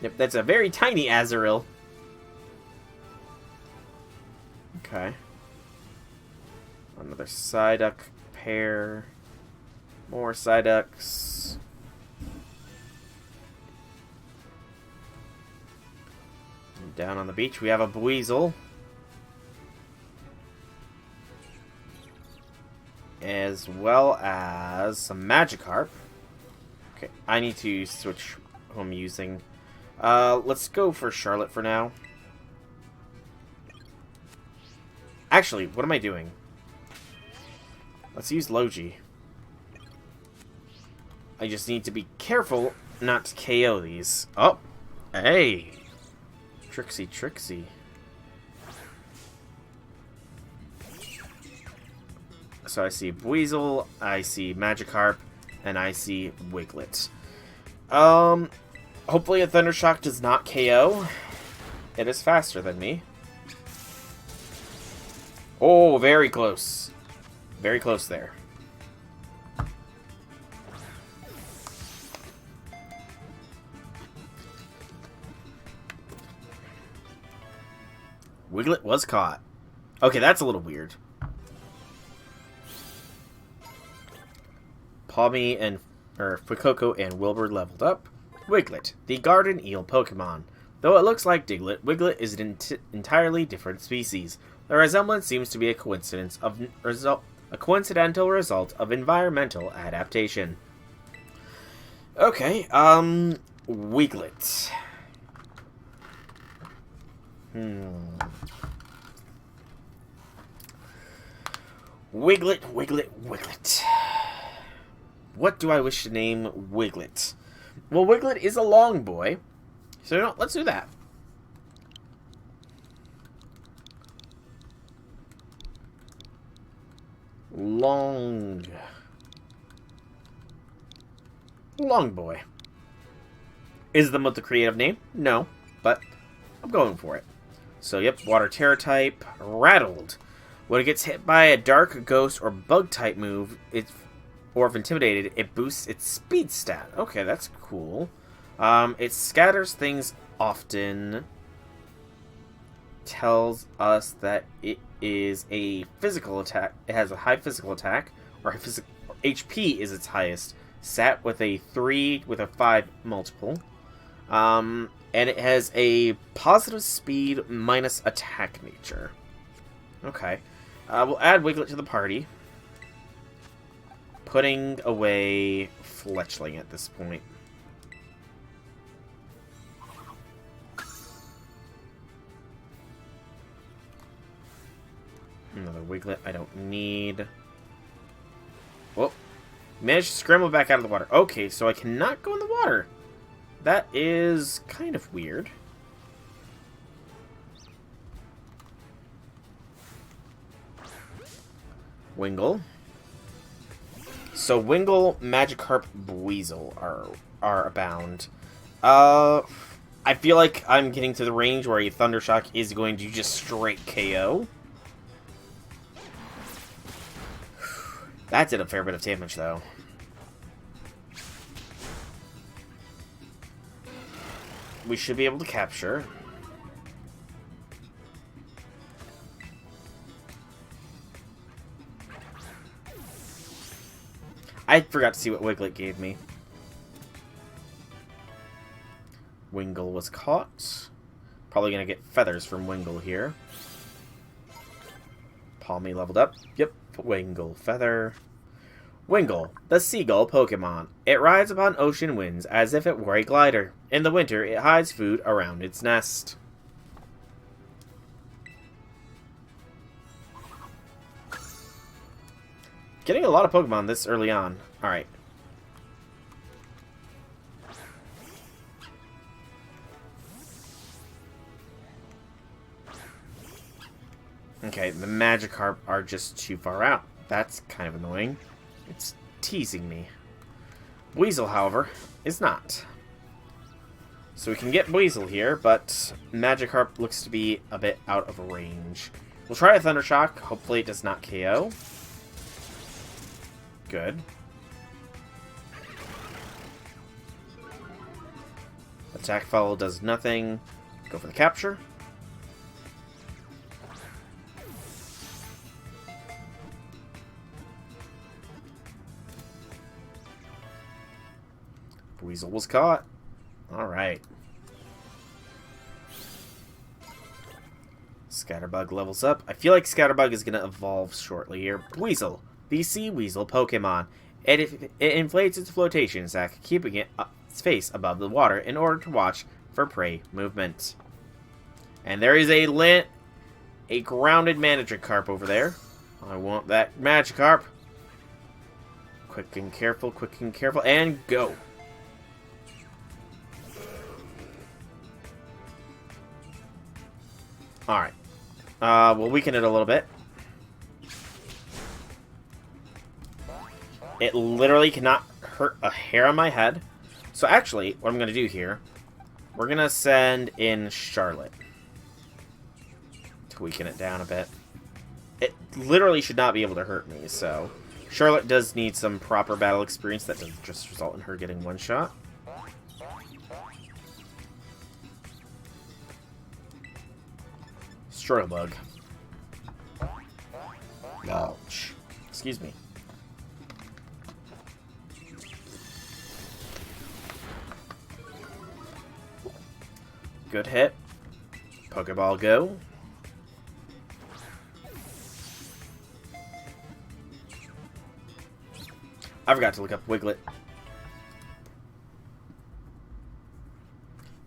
Yep, that's a very tiny Azurill. Okay. Another Psyduck pair. More Psyducks. And down on the beach we have a Buizel. As well as some Magikarp. Okay, I need to switch who I'm using. Let's go for Charlotte for now. Actually, what am I doing? Let's use Logi. I just need to be careful not to KO these. Oh, hey! Trixie, Trixie. So I see Buizel, I see Magikarp, and I see Wiglet. Hopefully a Thundershock does not KO. It is faster than me. Oh, very close. Very close there. Wiglet was caught. Okay, that's a little weird. Palmy and Fuecoco and Wilbur leveled up. Wiglet, the garden eel Pokemon. Though it looks like Diglett, Wiglet is an entirely different species. The resemblance seems to be a coincidental result of environmental adaptation. Okay, Wiglet. Wiglet, Wiglet, Wiglet. What do I wish to name Wiglet? Well, Wiglet is a long boy, so no, let's do that. Long boy. Is the most creative name? No, but I'm going for it. So, yep, Water Terra type, Rattled. When it gets hit by a Dark, Ghost, or Bug type move, or if intimidated, it boosts its speed stat. Okay, that's cool. It scatters things often. Tells us that it is a physical attack. It has a high physical attack, or HP is its highest. Sat with a 3 with a 5 multiple. And it has a positive speed minus attack nature. Okay. We'll add Wiglet to the party. Putting away Fletchling at this point. Another Wiglet I don't need. Whoa. Managed to scramble back out of the water. Okay, so I cannot go in the water. That is kind of weird. Wingle. So Wingle, Magikarp, Buizel are abound. I feel like I'm getting to the range where a Thundershock is going to just straight KO. That did a fair bit of damage, though. We should be able to capture. I forgot to see what Wiglet gave me. Wingle was caught. Probably gonna get feathers from Wingle here. Palmy leveled up. Yep. Wingle feather. Wingle, the seagull Pokemon. It rides upon ocean winds as if it were a glider. In the winter, it hides food around its nest. Getting a lot of Pokemon this early on. Alright. Okay, the Magikarp are just too far out. That's kind of annoying. It's teasing me. Buizel, however, is not. So we can get Buizel here, but Magikarp looks to be a bit out of range. We'll try a Thundershock. Hopefully it does not KO. Good. Attack follow does nothing. Go for the capture. Buizel was caught. Alright. Scatterbug levels up. I feel like Scatterbug is going to evolve shortly here. Buizel, the Sea Weasel Pokemon. It inflates its flotation sac, keeping its face above the water in order to watch for prey movement. And there is a grounded Magikarp over there. I want that Magikarp. Quick and careful, and go. Alright. We'll weaken it a little bit. It literally cannot hurt a hair on my head. So actually, what I'm going to do here, we're going to send in Charlotte to weaken it down a bit. It literally should not be able to hurt me, so Charlotte does need some proper battle experience. That doesn't just result in her getting one shot. Strobug. Ouch. Excuse me. Good hit. Pokeball go. I forgot to look up Wiglet.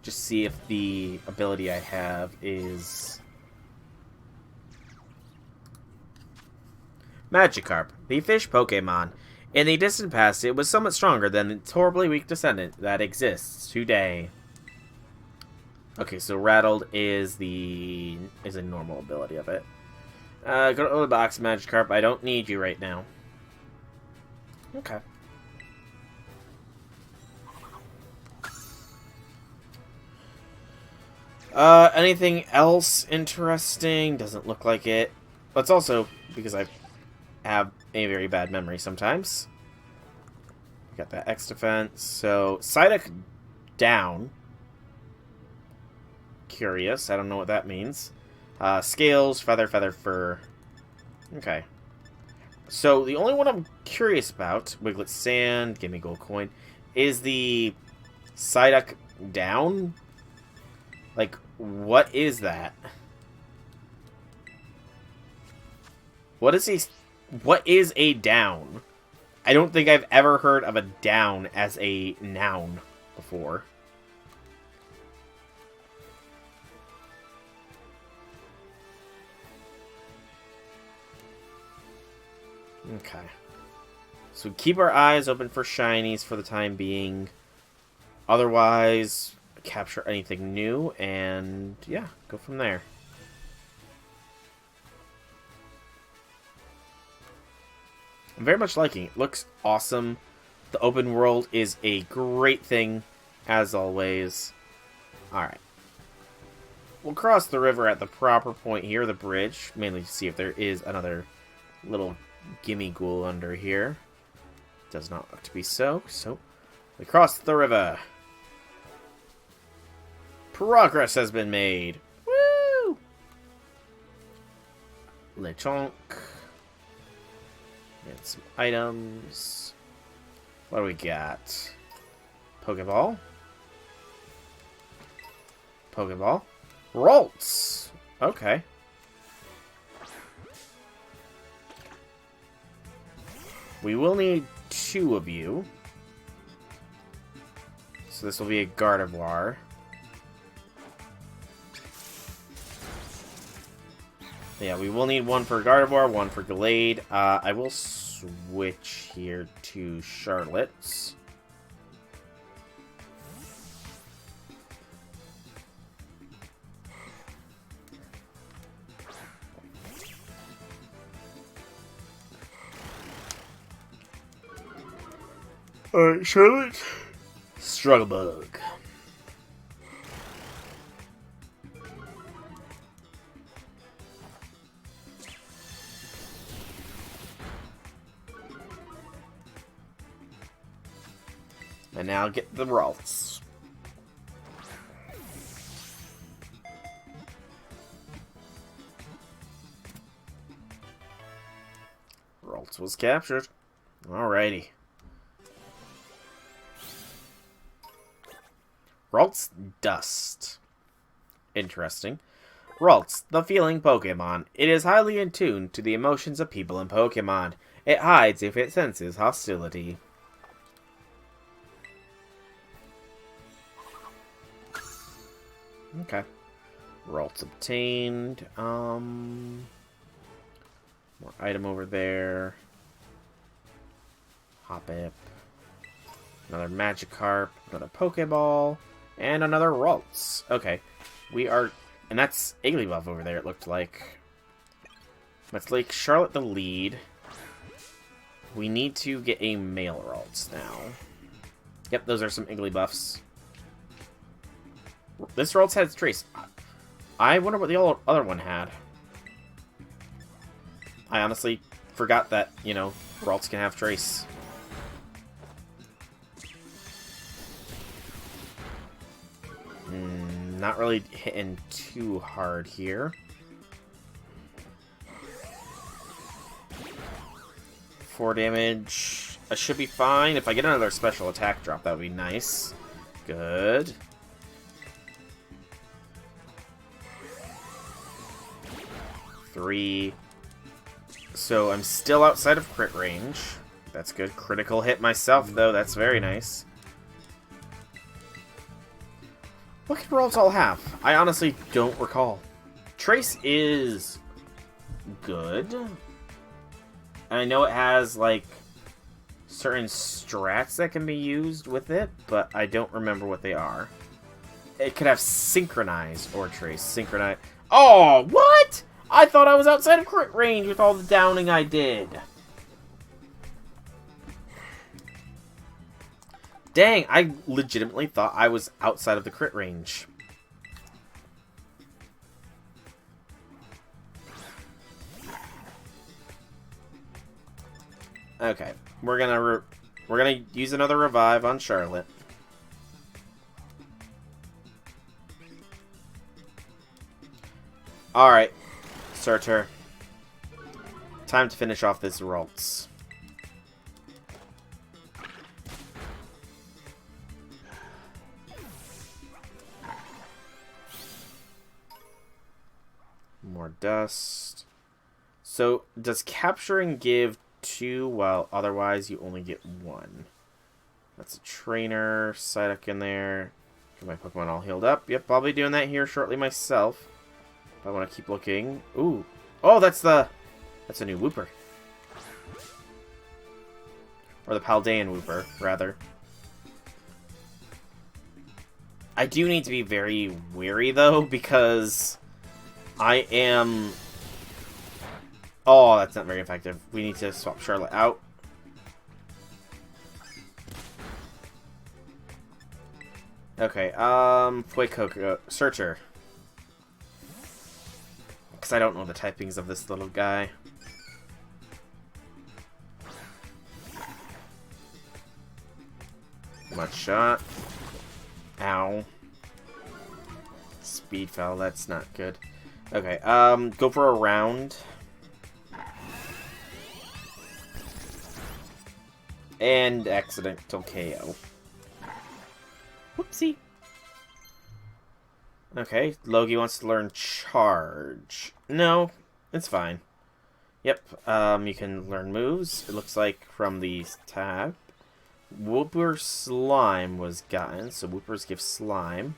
Just see if the ability I have is Magikarp, the fish Pokemon. In the distant past, it was somewhat stronger than its horribly weak descendant that exists today. Okay, so Rattled is a normal ability of it. Go to the box, Magikarp. I don't need you right now. Okay. Anything else interesting? Doesn't look like it. But it's also because I have a very bad memory sometimes. Got that X defense. So, Psyduck down. Curious. I don't know what that means. Scales, feather, feather, fur. Okay. So, the only one I'm curious about, Wiglet Sand, give me gold coin, is the Psyduck down? Like, what is that? What is a down? I don't think I've ever heard of a down as a noun before. Okay. So keep our eyes open for shinies for the time being. Otherwise, capture anything new and yeah, go from there. I'm very much liking it. Looks awesome. The open world is a great thing, as always. Alright. We'll cross the river at the proper point here, the bridge, mainly to see if there is another little gimme ghoul under here. Does not look to be so, so we cross the river. Progress has been made. Woo! Lechonk. And some items. What do we got? Pokeball. Pokeball. Rolts! Okay. We will need 2 of you. So this will be a Gardevoir. Yeah, we will need 1 for Gardevoir, 1 for Glade. I will switch here to Charlotte's. Alright, Charlotte. Struggle Bug. And now get the Ralts. Ralts was captured. Alrighty. Ralts Dust. Interesting. Ralts, the feeling Pokemon. It is highly in tune to the emotions of people and Pokemon. It hides if it senses hostility. Okay. Ralts obtained. More item over there. Hoppip. Another Magikarp. Another Pokeball. And another Ralts. Okay. We are... And that's Igglybuff over there, it looked like. Let's make Charlotte the lead. We need to get a male Ralts now. Yep, those are some Igglybuffs. This Ralts has Trace. I wonder what the other one had. I honestly forgot that, you know, Ralts can have Trace. Not really hitting too hard here. 4 damage. I should be fine. If I get another special attack drop, that would be nice. Good. Three. So I'm still outside of crit range. That's good. Critical hit myself, though. That's very nice. What can Ralts all have? I honestly don't recall. Trace is good. And I know it has, like, certain strats that can be used with it, but I don't remember what they are. It could have Synchronize or Trace. Synchronize. Oh, what? I thought I was outside of crit range with all the downing I did. Dang, I legitimately thought I was outside of the crit range. Okay, we're gonna We're gonna use another revive on Charlotte. Alright, Surtur. Time to finish off this Ralts. More dust. So, does capturing give 2, while otherwise you only get 1? That's a trainer. Psyduck in there. Get my Pokemon all healed up. Yep, I'll be doing that here shortly myself. I want to keep looking. Ooh. Oh, that's a new Wooper. Or the Paldean Wooper, rather. I do need to be very wary, though, because I am... Oh, that's not very effective. We need to swap Charlotte out. Okay, Fuecoco, Searcher. Because I don't know the typings of this little guy. Mud shot. Ow. Speed foul, that's not good. Okay, go for a round. And accidental KO. Whoopsie. Okay, Logie wants to learn Charge. No, it's fine. Yep, you can learn moves. It looks like from the tab. Wooper Slime was gotten, so Woopers give Slime.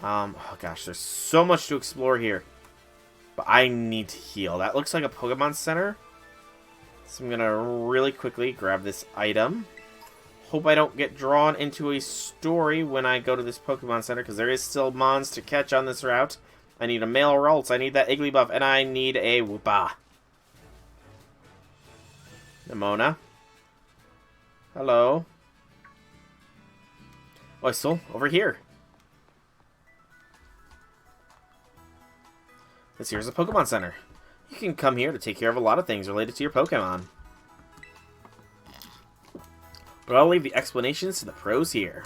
Oh gosh, there's so much to explore here. But I need to heal. That looks like a Pokemon Center. So I'm gonna really quickly grab this item. Hope I don't get drawn into a story when I go to this Pokemon Center, because there is still mons to catch on this route. I need a male Ralts, I need that Igglybuff, and I need a Woopa. Nimona. Hello. Oisel, over here. This here's a Pokemon Center. You can come here to take care of a lot of things related to your Pokemon. But I'll leave the explanations to the pros here.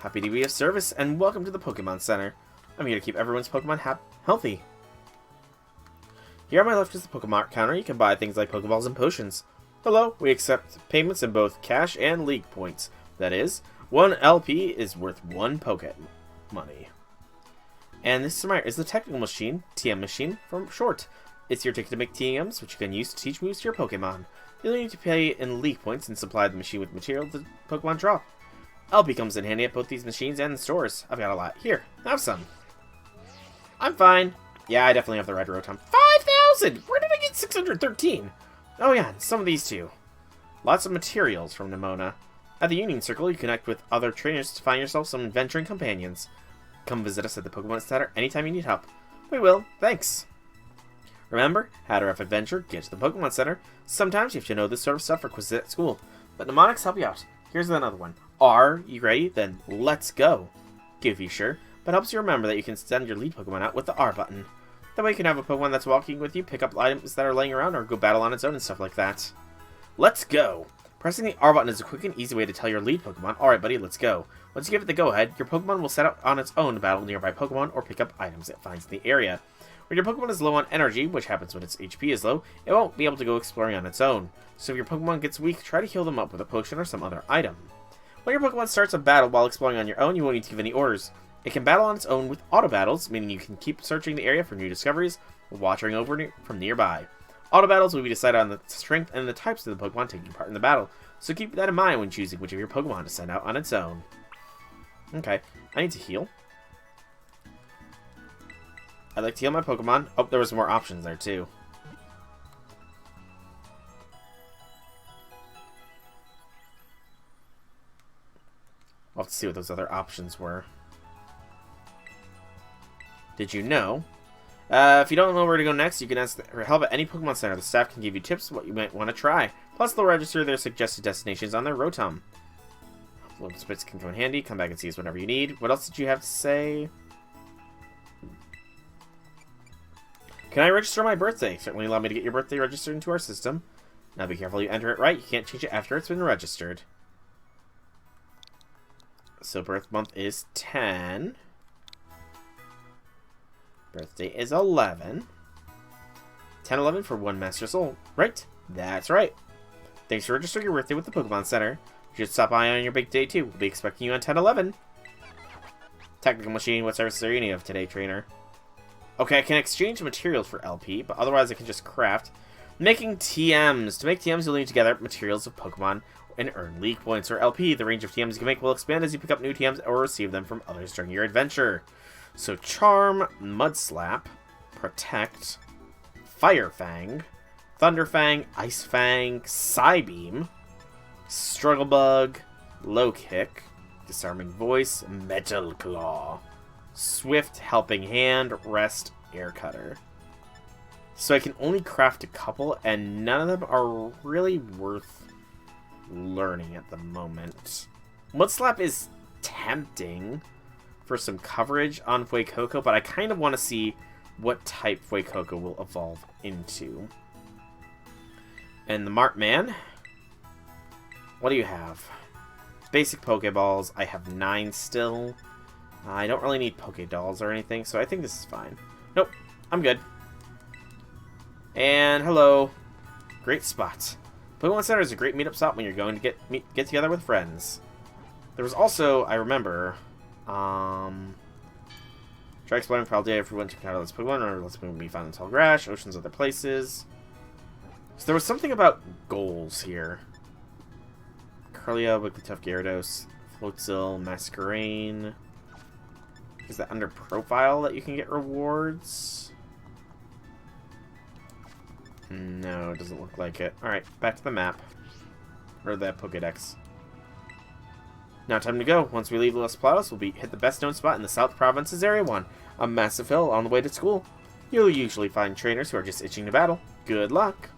Happy to be of service, and welcome to the Pokemon Center. I'm here to keep everyone's Pokemon healthy. Here on my left is the Pokemon counter. You can buy things like Pokeballs and potions. Hello, we accept payments in both cash and league points. That is, 1 LP is worth 1 Poke money. And this is the technical machine, TM machine, from short. It's your ticket to make TMs, which you can use to teach moves to your Pokemon. You'll need to pay in league points and supply the machine with material the Pokemon drop. LP comes in handy at both these machines and in stores. I've got a lot. Here, have some. I'm fine. Yeah, I definitely have the red Rotom. 5,000! Where did I get 613? Oh yeah, and some of these too. Lots of materials from Nimona. At the Union Circle, you connect with other trainers to find yourself some adventuring companions. Come visit us at the Pokemon Center anytime you need help. We will. Thanks. Remember, how to have adventure, get to the Pokemon Center. Sometimes you have to know this sort of stuff for quizzes at school. But mnemonics help you out. Here's another one. Are you ready? Then let's go. Goofy, sure, but helps you remember that you can send your lead Pokemon out with the R button. That way you can have a Pokemon that's walking with you, pick up items that are laying around, or go battle on its own and stuff like that. Let's go! Pressing the R button is a quick and easy way to tell your lead Pokemon, alright buddy, let's go. Once you give it the go-ahead, your Pokemon will set out on its own to battle nearby Pokemon or pick up items it finds in the area. When your Pokemon is low on energy, which happens when its HP is low, it won't be able to go exploring on its own. So if your Pokemon gets weak, try to heal them up with a potion or some other item. When your Pokemon starts a battle while exploring on your own, you won't need to give any orders. It can battle on its own with auto battles, meaning you can keep searching the area for new discoveries while watching over from nearby. Auto battles will be decided on the strength and the types of the Pokemon taking part in the battle, so keep that in mind when choosing which of your Pokemon to send out on its own. Okay, I need to heal. I'd like to heal my Pokemon. Oh, there was more options there too. I'll have to see what those other options were. Did you know? If you don't know where to go next, you can ask for help at any Pokemon Center. The staff can give you tips on what you might want to try. Plus, they'll register their suggested destinations on their Rotom. Little spits can come in handy. Come back and see us whenever you need. What else did you have to say? Can I register my birthday? Certainly allow me to get your birthday registered into our system. Now be careful you enter it right. You can't change it after it's been registered. So birth month is 10. Birthday is 11. 10-11 for one Master Soul. Right? That's right. Thanks for registering your birthday with the Pokemon Center. You should stop by on your big day too. We'll be expecting you on 10-11. Technical machine, what services are you in need of today, trainer? Okay, I can exchange materials for LP, but otherwise I can just craft. Making TMs. To make TMs, you'll need to gather materials of Pokemon and earn League Points, or LP. The range of TMs you can make will expand as you pick up new TMs or receive them from others during your adventure. So Charm, Mud Slap, Protect, Fire Fang, Thunder Fang, Ice Fang, Psybeam, Struggle Bug, Low Kick, Disarming Voice, Metal Claw, Swift, Helping Hand, Rest, Air Cutter. So I can only craft a couple, and none of them are really worth learning at the moment. Mud Slap is tempting for some coverage on Fuecoco, but I kind of want to see what type Fuecoco will evolve into. And the Martman, what do you have? Basic Pokeballs. I have 9 still. I don't really need Pokedolls or anything, so I think this is fine. Nope, I'm good. And hello. Great spot. Pokemon Center is a great meetup spot when you're going to get together with friends. There was also, I remember, try exploring Paldean if we went to encounter this Pokemon, or let's be found in Tall Grass, oceans, other places. So there was something about goals here. Curlia, Wigglytuff, Gyarados, Floatzel, Masquerain. Is that under profile that you can get rewards? No, it doesn't look like it. Alright, back to the map. Or the Pokedex. Now time to go. Once we leave Los Platos, we'll hit the best known spot in the South Province's Area 1. A massive hill on the way to school. You'll usually find trainers who are just itching to battle. Good luck.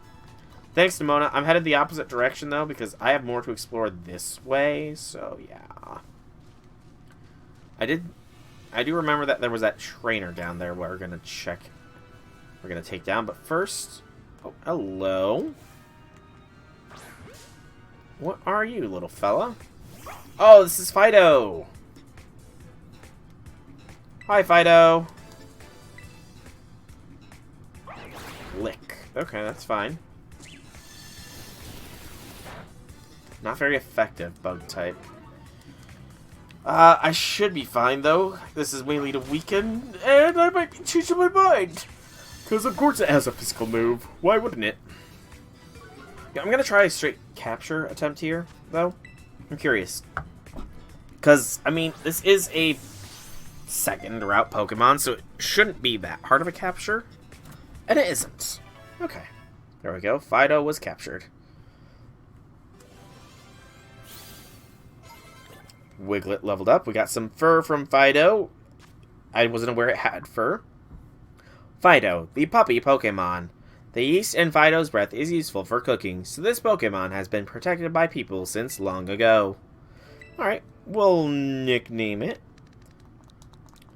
Thanks, Nimona. I'm headed the opposite direction, though, because I have more to explore this way, so yeah. I do remember that there was that trainer down there we're going to check. We're going to take down, but first... Oh, hello. What are you, little fella? Oh, this is Fido. Hi, Fido. Lick. Okay, that's fine. Not very effective, bug type. I should be fine, though. This is mainly the weekend, and I might be changing my mind. Because, of course, it has a physical move. Why wouldn't it? Yeah, I'm going to try a straight capture attempt here, though. I'm curious. Because, I mean, this is a second route Pokemon, so it shouldn't be that hard of a capture. And it isn't. Okay. There we go. Fido was captured. Wiglet leveled up. We got some fur from Fido. I wasn't aware it had fur. Fido, the puppy Pokemon. The yeast in Fido's breath is useful for cooking, so this Pokemon has been protected by people since long ago. Alright, we'll nickname it.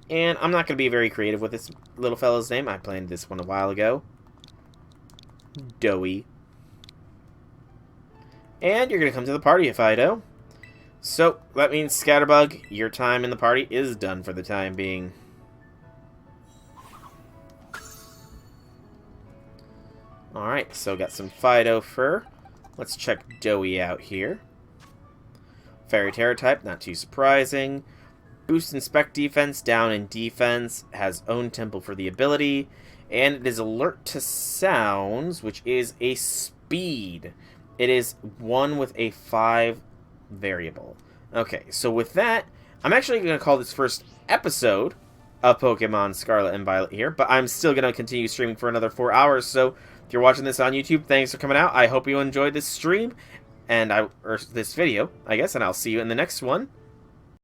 And I'm not going to be very creative with this little fella's name. I planned this one a while ago. Doughy. And you're going to come to the party, Fido. So, that means Scatterbug, your time in the party is done for the time being. Alright, so got some Fido fur. Let's check Doughy out here. Fairy Terror type, not too surprising. Boost Inspect defense, down in defense, has own temple for the ability. And it is alert to sounds, which is a speed. It is 1 with a 5 variable. Okay, so with that, I'm actually going to call this first episode of Pokemon Scarlet and Violet here, but I'm still going to continue streaming for another 4 hours, so if you're watching this on YouTube, thanks for coming out. I hope you enjoyed this stream, or this video, I guess, and I'll see you in the next one.